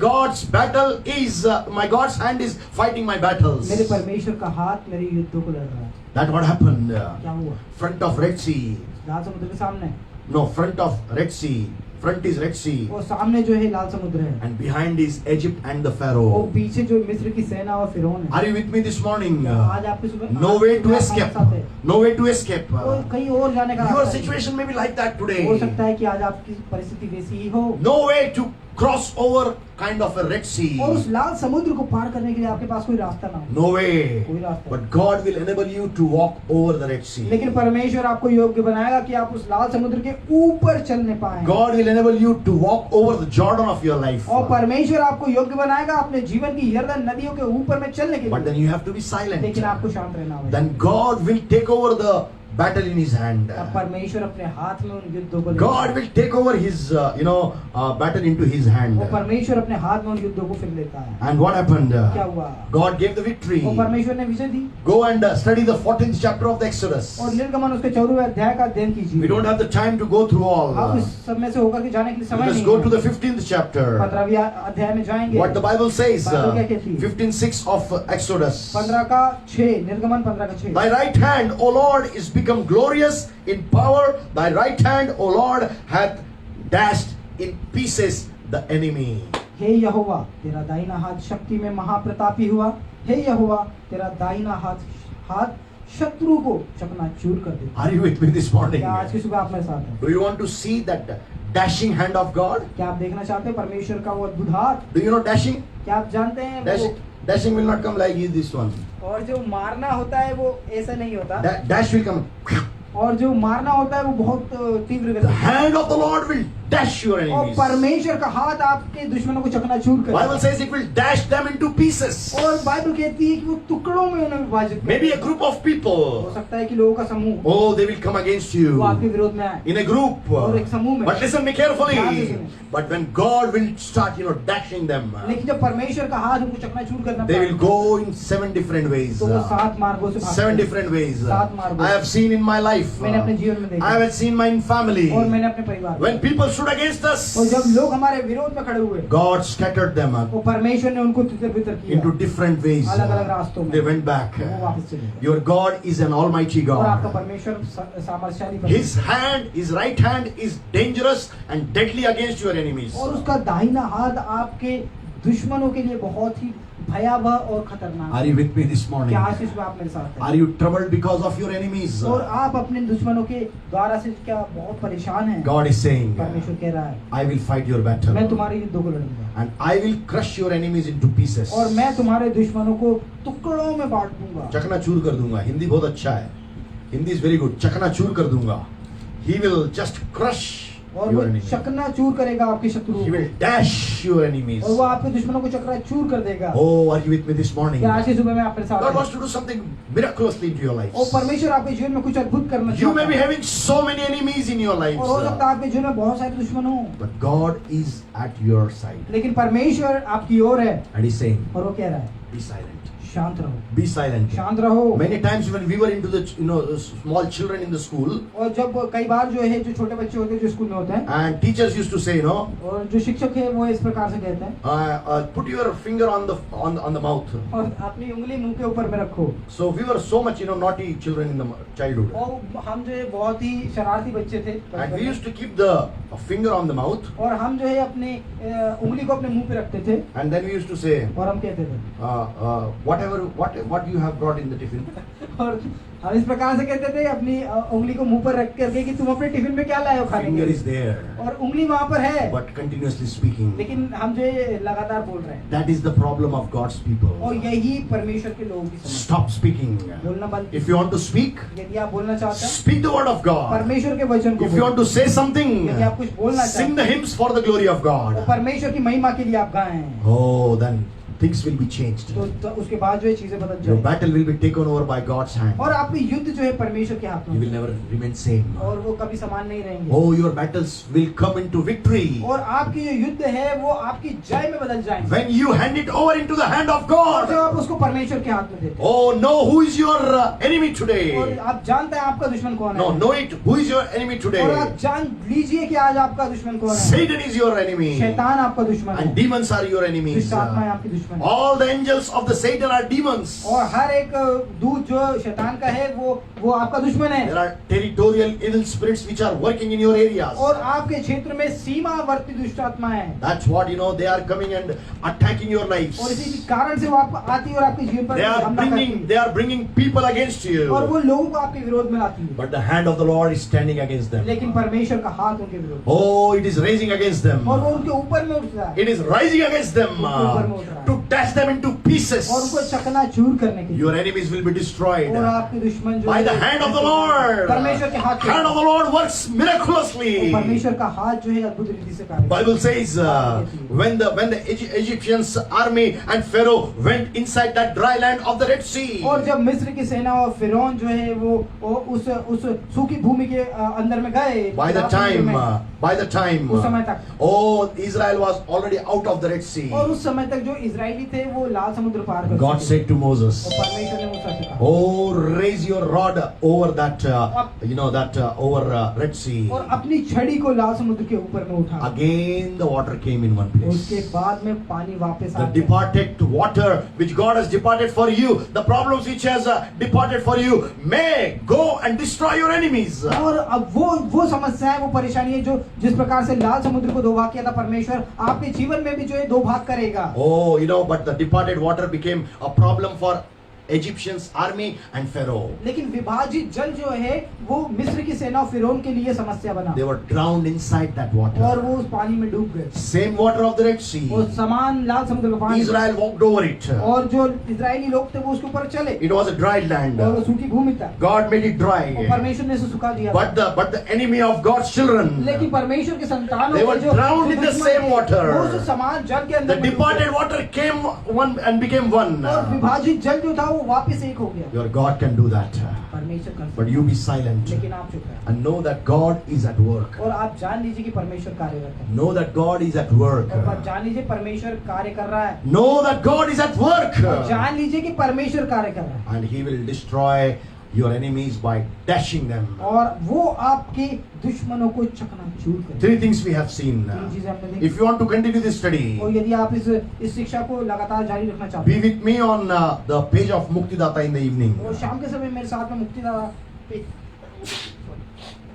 God's hand is fighting my battles. मेरे परमेश्वर का हाथ मेरे युद्धों को लड़ रहा है। That what happened? क्या हुआ? Front of Red Sea. लाल समुद्र के सामने, No, front of Red Sea. Front is Red Sea. और सामने जो है लाल समुद्र है, And behind is Egypt and the और Pharaoh. पीछे जो मिस्र की सेना और फिरौन है। Are you with me this morning? आज आपके सुबह No way to आज escape. हमारे साथ है। No way to escape. और कहीं और जाने का Your रास्ता नहीं। situation may be like that हो today. सकता है कि आज आपकी परिस्थिति वैसी ही हो, No way to cross over kind of a Red और Sea. उस लाल समुद्र को पार करने के लिए आपके पास कोई रास्ता ना हो। No way. कोई रास्ता But God will enable you to walk over the Red नहीं। Sea. लेकिन परमेश्वर आपको योग्य बनाएगा कि आप उस लाल समुद्र के ऊपर चलने पाए। God will enable you to walk over the Jordan of your life. और परमेश्वर आपको योग्य बनाएगा अपने जीवन की यरदन नदियों के ऊपर में चलने के But then लिए। you have to be silent. लेकिन आपको शांत रहना होगा। Then God will take over the battle in his hand. तब परमेश्वर अपने हाथ में उन युद्धों को God will take over his, battle into his hand. वो परमेश्वर अपने हाथ में उन युद्धों को फिर लेता है। And what happened? क्या हुआ? God gave the victory. वो परमेश्वर ने विजय दी। Go and study the 14th chapter of the Exodus. और निर्गमन उसके 14वें अध्याय का अध्ययन कीजिए। We don't have the time to go through all. आप इस समय से होकर के जाने के लिए समय Let's नहीं go है। to the 15th chapter. 15वें अध्याय में जाएंगे। What the Bible says, Bible क्या कहती है? 15:6 of Exodus. 15 का 6, निर्गमन 15 का 6। Thy right hand, O Lord, is become glorious in power. Thy right hand, O Lord, hath dashed in pieces the enemy. हे यहोवा, तेरा दाहिना हाथ शक्ति में महाप्रतापी हुआ। हे यहोवा, तेरा दाहिना हाथ शत्रु को चकनाचूर कर दे। Are you with me this morning? क्या आज की सुबह आप मेरे साथ हैं? Do you want to see that dashing hand of God? क्या आप देखना चाहते हैं परमेश्वर का वो अद्भुत हाथ? Do you know dashing? क्या आप जानते हैं Dashing will not come like this one. और जो मारना होता है वो ऐसा नहीं होता, Dash will come. और जो मारना होता है वो बहुत तीव्र The गति से। hand of the Lord will dash your और enemies. परमेश्वर का हाथ आपके दुश्मनों को चकनाचूर Bible करेगा। says it will dash them into pieces. और बाइबल कहती है कि वो टुकड़ों में उन्हें विभाजित Maybe a करेगा। group of हो people. सकता है कि लोगों का समूह Oh, they will come against वो आपके you विरोध में आए in a group. और एक समूह में। But listen me ध्यान से carefully. सुनें। But when God will start, dashing them, लेकिन जब परमेश्वर का हाथ उनको चकनाचूर करना they will पड़ेगा, go in 7 different ways. तो वो 7 मार्गों से भागते 7 हैं। different ways. 7 मार्गों I have seen in my life. मैंने अपने जीवन में I देखा have seen my family. और मैंने अपने परिवार में। When people stood against us, और जब लोग हमारे विरोध में खड़े हुए, God scattered them वो परमेश्वर ने उनको तितर-बितर किया into different ways. अलग-अलग रास्तों में। They went back. वो वापस चले गए। Your God is an almighty और आपका God. परमेश्वर सामर्थ्यशाली His परमेश्वर। hand, his right hand is dangerous and deadly against your enemies. और उसका दाहिना हाथ आपके दुश्मनों के लिए बहुत ही भयावह और खतरनाक Are है। you with me this morning? क्या आज इस बात आप मेरे साथ हैं? Are you troubled because of your enemies? और आप अपने दुश्मनों के द्वारा से क्या बहुत परेशान हैं? God is saying, परमेश्वर कह रहा है, I will fight your battle मैं तुम्हारे युद्धों को लड़ूंगा and I will crush your enemies into pieces. और मैं तुम्हारे दुश्मनों को टुकड़ों में बांट दूंगा। चकनाचूर कर दूंगा। हिंदी बहुत अच्छा है। Hindi is very good. चकनाचूर कर दूंगा. He will just crush और your वो enemies. चकनाचूर करेगा आपके शत्रुओं He को will dash your enemies. और वो आपके दुश्मनों को चकनाचूर कर देगा। Oh, are you with me this morning? क्या आज की सुबह में आप मेरे साथ God हैं? wants to do something miraculously into your life. और परमेश्वर आपके जीवन में कुछ अद्भुत करना You may चाहता be है। having so many enemies in your lives, और हो सकता है आपके जीवन में बहुत सारे दुश्मन हो, but God is at your side लेकिन परमेश्वर आपकी ओर है and He's saying, और वो कह रहा है, "Be silent. शांत रहो, Be silent." शांत रहो। Many times when we were into the small children in the school, और जब कई बार जो है जो छोटे बच्चे होते हैं जो स्कूल में होते हैं and teachers used to say, और जो शिक्षक है वो इस प्रकार से कहते हैं, put your finger on the mouth. और अपनी उंगली मुंह के ऊपर में रखो। So we were so much naughty children in the childhood, और हम जो है बहुत ही शरारती बच्चे थे and we used to keep the a finger on the mouth, और हम जो है अपने उंगली को अपने मुंह पे रखते थे and then we used to say, और हम कहते थे what you have brought in the tiffin. और हम इस प्रकार से कहते थे अपनी उंगली को मुंह पर रख करके कि तुम अपने टिफिन में क्या लाए हो खाने Finger के is there, और उंगली वहां पर है but continuously speaking. लेकिन हम जो है लगातार बोल रहे हैं That is the problem of God's people. और यही परमेश्वर के लोगों की समस्या Stop speaking. बोलना बंद If you want to speak, यदि आप बोलना चाहते हैं speak the word of God. परमेश्वर के वचन को If you want to say something, यदि आप कुछ बोलना sing चाहते the hymns for the glory of हैं God. तो परमेश्वर की महिमा के लिए आप गाएं Oh, then things will be changed. तो उसके बाद जो है चीजें बदल Your जाएंगी battle will be taken over by God's hand. और आपकी युद्ध जो है परमेश्वर के हाथ You में will never remain same. और वो कभी समान नहीं रहेंगे Oh, your battles will come into victory और आपकी जो युद्ध है वो आपकी जय में बदल जाएंगे when you hand it over into the hand of और जब God. आप उसको परमेश्वर के हाथ में देते हैं Oh, know who is your enemy और today. आप जानते हैं आपका दुश्मन कौन No, है know it. Who is your enemy और today? आप जान लीजिए कि आज आपका दुश्मन कौन है Satan is your enemy. शैतान आपका दुश्मन And है demons are your enemies. दुष्ट आत्माएं आपकी दुश्मन है All the angels of the Satan are demons. और हर एक दूत जो शैतान का है वो आपका दुश्मन है There are territorial evil spirits which are working in your areas. और आपके क्षेत्र में सीमावर्ती दुष्ट आत्माएं हैं That's what they are coming and attacking your lives. और इसी कारण से वो आपको आती है और आपके जीवन पर हमला करती है They are bringing people against और you. वो लोगों को आपके विरोध में लाती है But the hand of the Lord is standing against them. लेकिन परमेश्वर का हाथ उनके विरोध में Oh, it is raising against them. और वो उनके ऊपर में उठ रहा है It is rising against them to dash them into pieces. और उनको चकनाचूर करने के लिए Your enemies will be destroyed और आपके दुश्मन जो by the hand of the Lord. परमेश्वर के हाथ Hand of the Lord works miraculously. परमेश्वर का हाथ जो है अद्भुत रीति से कार्य Bible says when the Egyptians army and Pharaoh went inside that dry land of the Red Sea. और जब मिस्र की सेना और फिरौन जो है वो उस सूखी भूमि के अंदर में गए By the time, उस समय तक oh, Israel was already out of the Red Sea. और उस समय तक जो इजरायली थे वो लाल समुद्र पार कर God चुके said to थे। Moses, और परमेश्वर ने मूसा से कहा oh, raise your rod over that, over Red Sea. और अपनी छड़ी को लाल समुद्र के ऊपर में उठा Again the water came in one place. उसके बाद में पानी वापस The आ गया departed water which God has departed for you, the problems which has departed for you, may go and destroy your enemies. और अब वो समस्या है वो परेशानी है जो जिस प्रकार से लाल समुद्र को दो भाग किया था परमेश्वर आपके जीवन में भी जो है दो भाग करेगा Oh, but the departed water became a problem for Egyptians army and Pharaoh. लेकिन विभाजित जल जो है वो मिस्र की सेना और फिरौन के लिए समस्या बना They were drowned inside that और water. वो उस पानी में डूब गए Same water of the Red Sea. वो समान लाल समुद्र का पानी Israel walked over it. और जो इजरायली लोग थे वो उसके ऊपर चले It was a dry land. और वो सूखी भूमि था God made it और dry. परमेश्वर ने उसे सुखा दिया But the enemy of God's children, लेकिन परमेश्वर के संतानों They के were जो drowned in the दुश्मन same थे, water. वो उस समान जल के the अंदर में डूब गए। departed water came one and became one. और विभाजित जल जो था वो वापस एक हो गया Your God can do that. परमेश्वर कर But you be silent लेकिन आप चुप रहे and know that God is at work. और आप जान लीजिए कि परमेश्वर कार्यरत है Know that God is at work. और आप जान लीजिए परमेश्वर कार्य कर रहा है Know that God is at work. और जान लीजिए कि परमेश्वर कार्य कर रहा है And He will destroy your enemies by dashing them. और वो आपके दुश्मनों को चकनाचूर करेगा। Three things we have seen. तीन चीजें हमने देखी। If you want to continue this study, और यदि आप इस शिक्षा को लगातार जारी रखना चाहते be हैं with me on the page of Muktidata in the evening. और शाम के समय मेरे साथ में मुक्तिदाता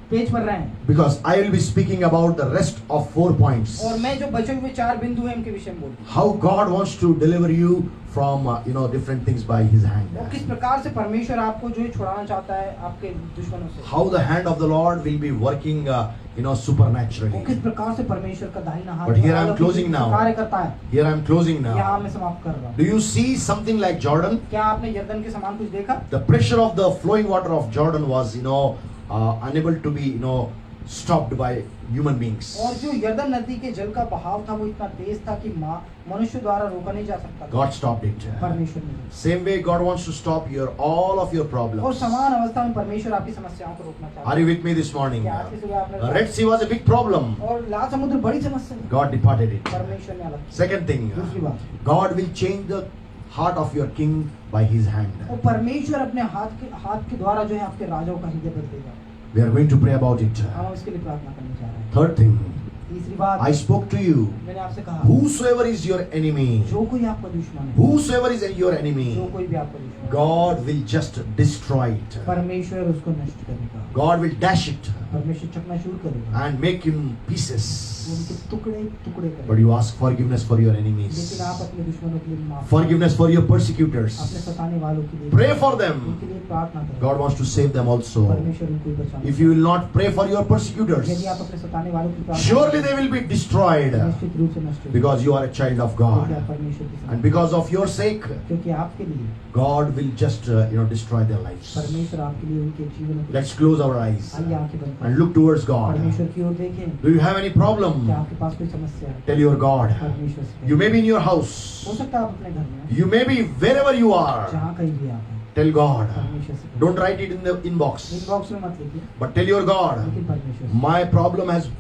पेज पर रहे हैं Because I will be speaking about the rest of 4 points. और मैं जो बचे हुए 4 बिंदु हैं उनके विषय में बोलूंगा How God wants to deliver you from different things by His hand. और किस प्रकार से परमेश्वर आपको जो है छुड़ाना चाहता है आपके दुश्मनों से How the hand of the Lord will be working, और supernaturally. किस प्रकार से परमेश्वर का दाहिना हाथ But here I am closing now. कार्य करता है Here I am closing यहाँ now. मैं समाप्त कर रहा हूँ Do you see something like Jordan? क्या आपने यरदन के समान कुछ देखा The pressure of the flowing water of Jordan was, unable to be, stopped by human beings. और जो यरदन नदी के जल का बहाव था वो इतना तेज था कि मनुष्य द्वारा रोका नहीं जा सकता था। God stopped it. परमेश्वर ने Same way God wants to stop all of your और problems. समान अवस्था में परमेश्वर आपकी समस्याओं को रोकना चाहता Are you with me this morning? क्या आज की सुबह आपने Red Sea was a big problem. और लाल समुद्र बड़ी समस्या है God departed it. परमेश्वर ने अलग किया। Second thing, दूसरी बात God will change the heart of your king by His hand. और परमेश्वर अपने हाथ के द्वारा जो है आपके राजाओं का हृदय बदल देगा We are going to pray about it. हम इसके लिए प्रार्थना करना चाह रहे हैं Third thing, तीसरी बात, I spoke to you. मैंने आपसे कहा, Whosoever is your enemy, जो कोई आपका दुश्मन है, whosoever is your जो enemy, कोई भी आपका दुश्मन है, God will just destroy it. परमेश्वर उसको नष्ट करेगा, God will dash it परमेश्वर चकनाचूर करेगा, and make him pieces. उनके टुकड़े टुकड़े But करेगा। you ask forgiveness for your लेकिन enemies, आप अपने दुश्मनों के लिए माफ, forgiveness for your अपने persecutors. सताने वालों के लिए Pray for them. उनके लिए प्रार्थना करें। God wants to save them also. परमेश्वर उनको ही बचाना। If you will not pray for your यदि persecutors, आप अपने सताने वालों की प्रार्थना surely करें, they will be destroyed निश्चित रूप से नष्ट होंगे। because you are a child of क्योंकि God. आप परमेश्वर की And संतान because of your sake, हैं। क्योंकि आपके लिए God will just destroy their lives. परमेश्वर आपके लिए उनके जीवन को, Let's close our eyes आइए आंखें बंद and करें, look towards God. परमेश्वर की ओर देखें। Do you have any problem? क्या आपके पास कोई समस्या है? Tell your God. परमेश्वर से You may be in your हो house. सकता है आप अपने घर में हैं, You may be wherever you are. जहाँ कहीं भी आप हैं, Tell God. परमेश्वर से Don't write it in the inbox. Inbox में मत लिखिए, But tell your God. लेकिन परमेश्वर से, My problem is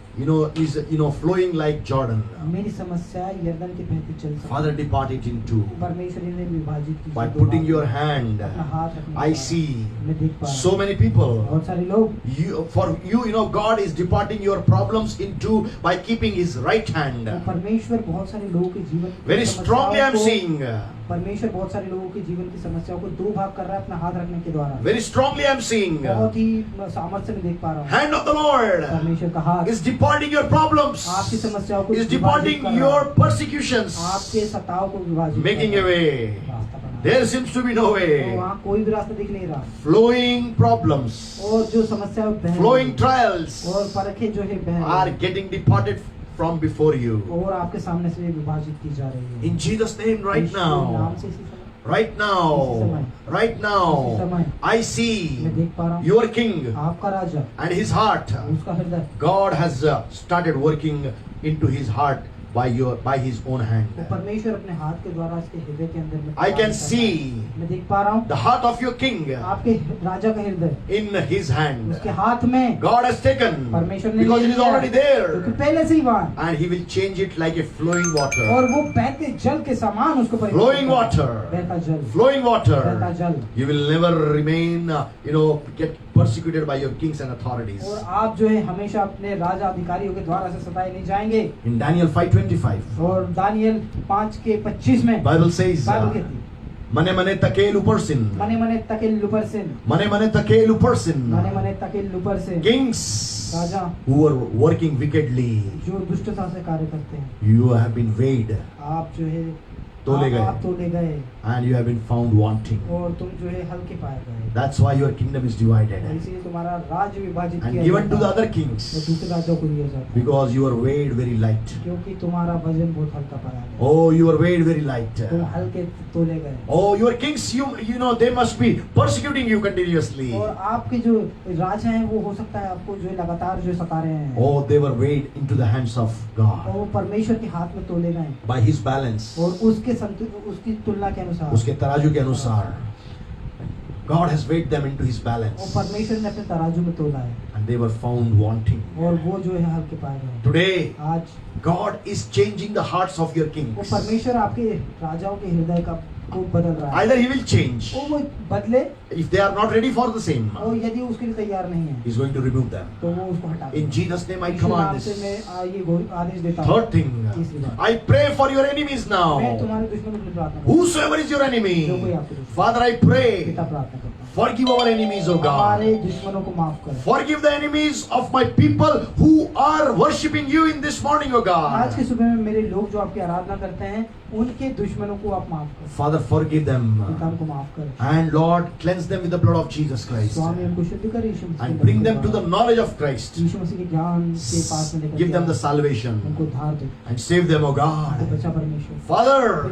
flowing like Jordan. मेरी समस्या यरदन के बहते चल सकती Father, depart it in two. परमेश्वर इन्हें विभाजित कीजिए By दो putting भागों your में। hand, अपना हाथ रखने के I बाद see मैं देख पा रहा so हूँ, many people. बहुत सारे लोग, For you, God is departing your problems in two by keeping His right hand. तो परमेश्वर बहुत सारे लोगों के जीवन की Very strongly I am समस्याओं को- seeing. परमेश्वर बहुत सारे लोगों के जीवन की समस्याओं को दो भाग कर रहा है अपना हाथ रखने के द्वारा। Very strongly I am seeing. बहुत ही सामर्थ्य में देख पा रहा हूँ, Hand of the Lord परमेश्वर का हाथ is departing your problems. आपकी समस्याओं को Is विभाजित departing कर रहा your है, persecutions. आपके सताव को विभाजित कर Making a रहा है, way. रास्ता बना रहा है। There seems to be no तो way. वहाँ कोई भी रास्ता दिख नहीं रहा, Flowing problems, और जो समस्या बह flowing रही है, trials और परखें जो है बह are रही है, getting departed from before you. और आपके सामने से विभाजित की जा रही है। In Jesus' name, right यीशु के नाम now. से इसी समय Right now, right now, I see मैं देख पा रहा हूँ, your king आपका राजा, and his heart. उसका हृदय, God has started working into his heart by his own वो hand. परमेश्वर अपने हाथ के द्वारा इसके हृदय के अंदर में I काम can कर रहा है। see मैं देख पा रहा हूँ the heart of your king आपके राजा का हृदय in his hand. उसके हाथ में God has taken परमेश्वर ने because ले it is लिया, already क्योंकि there, पहले से ही वहाँ, and he will change it like a flowing water. और वो बहते जल के समान उसको परिवर्तित Flowing करेगा। water. बहता जल, Flowing बहता water. जल, You will never remain, get persecuted by your kings and authorities. और आप जो है हमेशा अपने राजा अधिकारियों के द्वारा से सताए नहीं जाएंगे। In Daniel 5:25, और दानियल 5:25 में Bible says, बाइबल कहती है, Mane mane takel uparsin. मने मने तकेल लुपर से, Mane mane takel uparsin. मने मने तकेल लुपर से, Kings Raja who were working wickedly, जो दुष्टता से कार्य करते हैं, you have been weighed आप जो है तोले गए। आप तोले गए, and you have been found wanting. और तुम जो है हल्के पाए गए, That's why your kingdom is और divided इसीलिए तुम्हारा राज्य विभाजित and किया given to the जाता other है, kings और दूसरे राज्यों को दिया जाता है, because you are weighed very light. क्योंकि तुम्हारा वजन बहुत हल्का पड़ा है, Oh, you are weighed very light. तुम हल्के तोले गए, Oh, your kings, they must be persecuting you continuously. और आपके जो राजा हैं वो हो सकता है आपको जो है लगातार जो सता रहे हैं, Oh, they were weighed into the hands of और God वो परमेश्वर के हाथ में तोले गए, by His balance. और उसकी तुलना के अनुसार, उसके तराजू के अनुसार God has weighed them into His और balance परमेश्वर ने अपने तराजू में तोला है, and they were found wanting. और वो जो है हल्के पाए गए। Today, आज God is changing the hearts of your वो kings. परमेश्वर आपके राजाओं के हृदय को बदल रहा है, Either He will change. वो बदले, If they are not ready for the same, और यदि उसके लिए तैयार नहीं है He's going to remove them. तो वो उसको हटा In Jesus' name I Yeshu command नाम से this. मैं ये आदेश देता हूँ। Third thing, तीसरी बात, I pray for your enemies मैं now. तुम्हारे दुश्मनों के लिए प्रार्थना करता हूँ, Whosoever is your जो कोई enemy, आपके दुश्मन, Father, I pray, पिता प्रार्थना करता हूँ, forgive our enemies, O हमारे God. दुश्मनों को माफ कर। Forgive the enemies of my people who are worshipping you in this morning, O आज के God. सुबह में मेरे लोग जो आपकी आराधना करते हैं उनके दुश्मनों को आप माफ कर, Father, forgive them. पिता उनको माफ कर, And Lord, cleanse them with the blood of Jesus Christ. स्वामी उनको शुद्ध कर, यीशु मसीह And के bring नाम them के to the द्वारा। knowledge of Christ. यीशु मसीह के ज्ञान के पास में लेकर Give them the जा, salvation. उनको धार दे, And save them, O उनको God. बचा परमेश्वर। Father,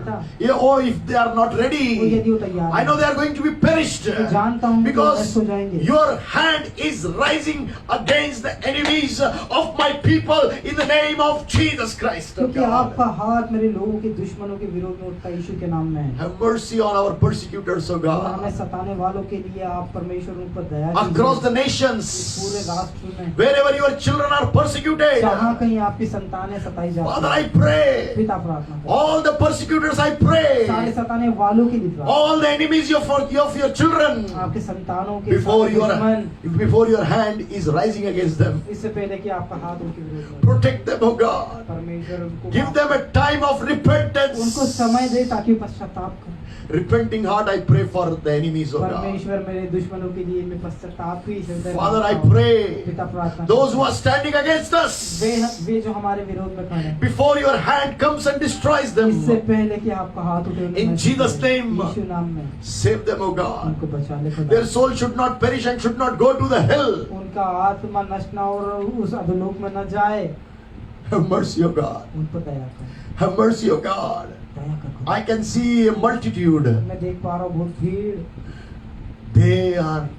if they are not तो ready, यदि वो तैयार I know they are going to be perished. मैं जानता हूँ कि वो Because नष्ट हो जाएंगे, your hand is rising against the enemies of my people in the name of Jesus Christ. O क्योंकि आपका God. हाथ मेरे लोगों के दुश्मनों के विरोध में उठता यीशु के नाम में है, Have mercy on our persecutors, O और हमें God. सताने वालों के लिए आप परमेश्वर उन पर दया Across the कीजिए, nations, पूरे राष्ट्र में wherever your children are persecuted, जहाँ कहीं आपकी संतानें सताई Father, जाती I हैं, pray, पिता प्रार्थना करें, all the persecutors I pray, सारे सताने वालों के लिए प्रार्थना, all the enemies of your children, आपके संतानों के before सारे your दुश्मन, before your hand is rising against them. इससे पहले कि आपका हाथ उनके विरोध में, Protect them, oh God. परमेश्वर उनको Give them a time of उनको repentance. समय दे ताकि वो पश्चाताप करें। Repenting heart, I pray for the enemies, oh God. परमेश्वर मेरे दुश्मनों के लिए मैं पश्चाताप ही हृदय Father, I मांगता हूँ। pray पिता प्रार्थना those who करता are standing against us, हूँ, वे जो हमारे विरोध में खड़े हैं, before your hand comes and destroys इससे them, पहले कि आपका हाथ उठे उन्हें In नष्ट Jesus' करे। name. यीशु नाम में save them, oh God. उनको बचा ले खुदा। Their soul should not perish and should not go to the hell. उनका आत्मा नष्ट ना और उस अधोलोक में न जाए। Have mercy, oh God. उन पर दया कर, Have mercy, oh God. दया कर खुदा। I can see a multitude. मैं देख पा रहा हूँ बहुत भीड़, They are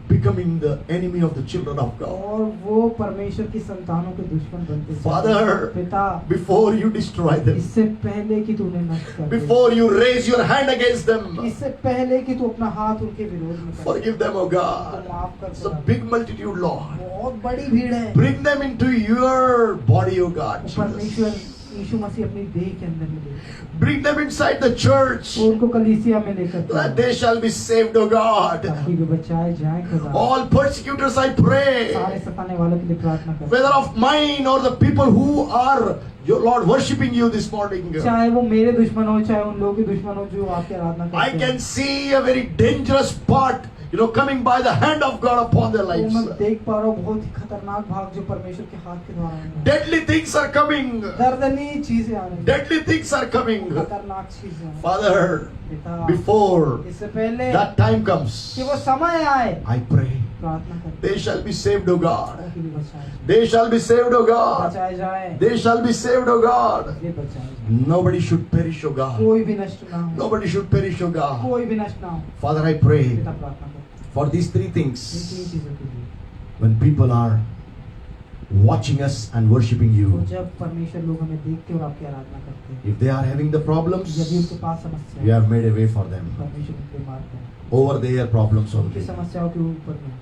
becoming the enemy of the children of God. और वो परमेश्वर की संतानों के दुश्मन बनते जा रहे हैं। Father, पिता, before you destroy them, इससे पहले कि तू उन्हें नष्ट कर दे, before you raise your hand against them, इससे पहले कि तू अपना हाथ उनके विरोध में कर, forgive them, oh God. तो माफ कर It's a खुदा। big multitude, Lord. बहुत बड़ी भीड़ है। Bring them into your body, oh God. परमेश्वर Jesus. यीशु मसीह अपनी देह के अंदर में ले, Bring them inside the church, वो उनको कलीसिया में लेकर that चलो, they shall be saved, oh God. ताकि वे बचाए जाएं खुदा। All persecutors, I pray, सारे सताने वालों के लिए प्रार्थना कर, whether of mine or the people who are, your Lord, worshiping you this morning. चाहे वो मेरे दुश्मन हो चाहे उन लोगों के दुश्मन हो जो आपकी आराधना I करते can हैं। see a very dangerous part, coming by the hand of God upon their वो lives. मैं देख पा रहा हूँ बहुत ही खतरनाक भाग जो परमेश्वर के हाथ के द्वारा होना है। Deadly things are coming. दर्दनीय चीजें आ रही हैं, Deadly things are coming. खतरनाक चीजें आ रही हैं। Father, पिता, before इससे पहले that time comes, कि वो समय आए, I pray प्रार्थना करते they shall be saved, O God. हैं कि वे बचाए जाएं, They shall be saved, O God. बचाए जाएं, They shall be saved, O God. वे बचाए जाएं। Nobody should perish, O God. कोई भी नष्ट ना हो, Nobody should perish, O God. कोई भी नष्ट ना हो। Father, I pray पिता प्रार्थना करते हैं for these three in things. तीन चीजों के लिए। When people are watching us and worshiping और you, जब परमेश्वर लोग हमें देखते और आपकी आराधना करते हैं, if they are having the यदि problems, उनके पास समस्या we है, have made a way for them. परमेश्वर उनके मार्ग हैं, Over their problems उनकी only. समस्याओं के ऊपर में,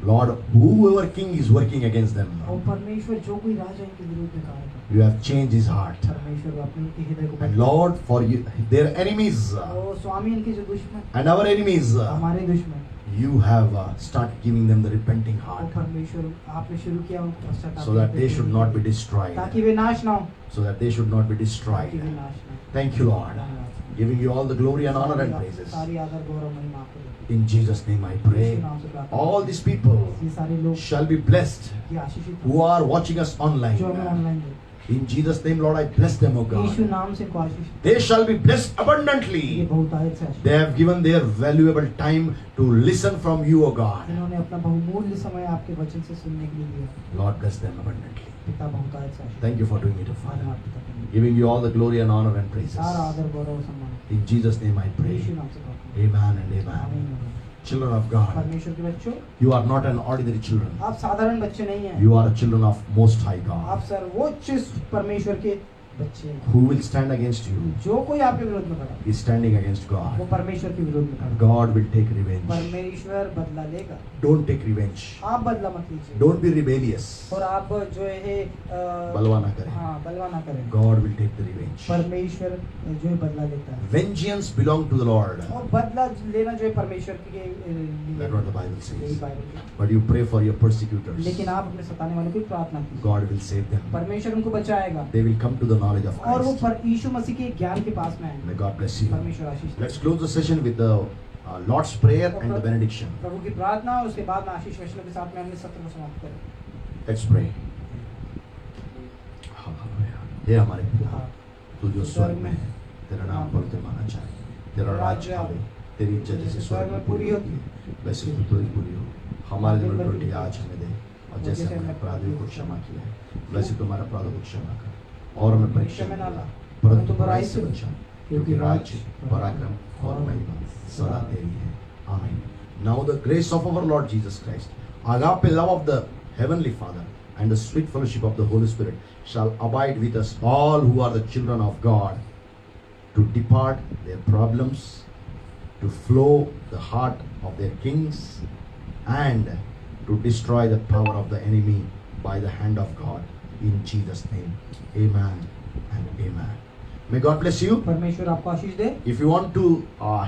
Lord, whoever king is working against them, और परमेश्वर जो कोई राजा इनके विरोध में कार्य करता you have changed his heart. है, परमेश्वर अपने इनके हृदय को And बदला। Lord, for you, their enemies और स्वामी इनके जो दुश्मन, and our enemies, हमारे दुश्मन, you have started giving them the repenting और heart परमेश्वर आपने शुरू किया उनको पश्चाताप so that करने they के should लिए, not be destroyed. ताकि वे नाश ना हो, So that they should not be ताकि वे destroyed. नाश ना हो। Thank you, Lord. धन्यवाद। Giving you all the glory and honor and praises. सारी आदर गौरव महिमा आपको देते In Jesus' name I हैं। pray. यीशु नाम से प्रार्थना All करते these people हैं। ये सारे लोग shall be blessed ये आशीषित who are watching us जो हमें online. ऑनलाइन देते In Jesus' name, Lord, I bless them, O हैं। यीशु God. नाम से इनको आशीष, They shall be blessed ये abundantly. बहुतायत से आशीष, They have given their valuable time to listen from you, O God. इन्होंने अपना बहुमूल्य समय आपके वचन से सुनने के लिए दिया। Lord, bless them abundantly. पिता बहुतायत से आशीष, Thank you for doing it, O Father. धन्यवाद पिता तुम्हें। Giving you all the glory and honor and praises. सारा आदर गौरव और सम्मान In Jesus' name I pray. यीशु नाम से प्रार्थना करते Amen and हैं। amen. आमीन। Children of God, परमेश्वर के बच्चों, you are not an ordinary children. आप साधारण बच्चे नहीं हैं, You are children of Most High आप God. सर्वोच्च परमेश्वर के बच्चे हैं। Who will stand against you जो कोई आपके विरोध में खड़ा है, is standing against वो God. परमेश्वर के विरोध में खड़ा है। God will take revenge. परमेश्वर बदला लेगा, Don't take revenge. आप बदला मत लीजिए, Don't be rebellious. और आप जो है बलवा ना करें. हाँ बलवा ना करें। God will take the revenge. परमेश्वर जो है बदला लेता है, Vengeance belong to the Lord. और बदला लेना जो है परमेश्वर के लिए, That's what the Bible यही says. बाइबल है। But you pray for your persecutors. लेकिन आप अपने सताने वालों की प्रार्थना कीजिए, God will save them. परमेश्वर उनको बचाएगा, They will come to the knowledge of और वो Christ. यीशु मसीह के ज्ञान के पास में आएंगे। May God bless you. परमेश्वर आशीष दे। Let's close the session with the Lord's Prayer and the benediction. प्रभु की प्रार्थना, उसके बाद में आशीष वचनों के साथ में हमने सत्र को समाप्त करें। Let's pray. Hallelujah. हे हमारे पिता, तू जो स्वर्ग में है, तेरा नाम पवित्र माना जाए, तेरा राज्य आवे, तेरी इच्छा जैसे स्वर्ग में पूरी होती है, वैसे पृथ्वी में पूरी हो। हमारे दिन में रोटी आज हमें दे, और जैसे हमने अपराधियों को क्षमा किया है, वैसे तुम्हारा अपराधों को क्षमा कर, और हमें परीक्षा में ना ला, परंतु बुराई से बचा, क्योंकि राज्य, पराक्रम और महिमा सदा तेरी है। Amen. Now the grace of our Lord Jesus Christ, agape love of the Heavenly Father, and the sweet fellowship of the Holy Spirit shall abide with us all who are the children of God, to depart their problems, to flow the heart of their kings, and to destroy the power of the enemy by the hand of God. In Jesus' name, amen and amen. May God bless you. परमेश्वर आपको आशीष दे। If you want to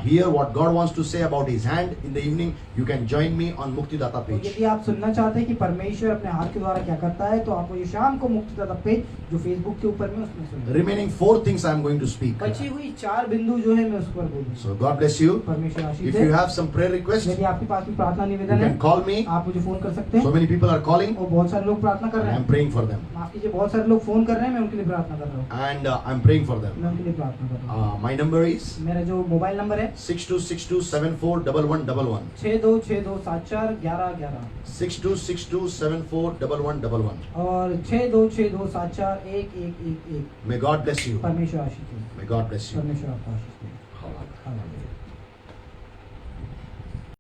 hear what God wants to say about His hand in the evening, you can join me on Muktidata तो page. यदि आप सुनना चाहते हैं कि परमेश्वर अपने हाथ के द्वारा क्या करता है, तो आपको ये शाम को मुक्तिदाता पेज जो फेसबुक के ऊपर में उसमें The सुनिए। remaining 4 things I am going to speak. बची हुई 4 बिंदु जो है मैं उस पर बोलूँ। So God bless you. परमेश्वर आशीष If they. you have some prayer request, यदि आपके पास भी प्रार्थना you निवेदन है, can call me. आप मुझे फोन कर सकते So हैं। many people are calling. और बहुत सारे लोग प्रार्थना कर रहे I am हैं। praying for them. माफ कीजिए, बहुत सारे लोग फोन कर रहे हैं, मैं उनके लिए प्रार्थना कर रहा हूँ। And I am praying for them. मैं उनके लिए प्रार्थना कर रहा हूँ। My number is मेरा जो मोबाइल नंबर है 6262741111. 6262741111 6262741111. और 6262741111। May God bless you. परमेश्वर आशीष दे। May God bless you. परमेश्वर आपको आशीष दे। Hallelujah. हालेलुया।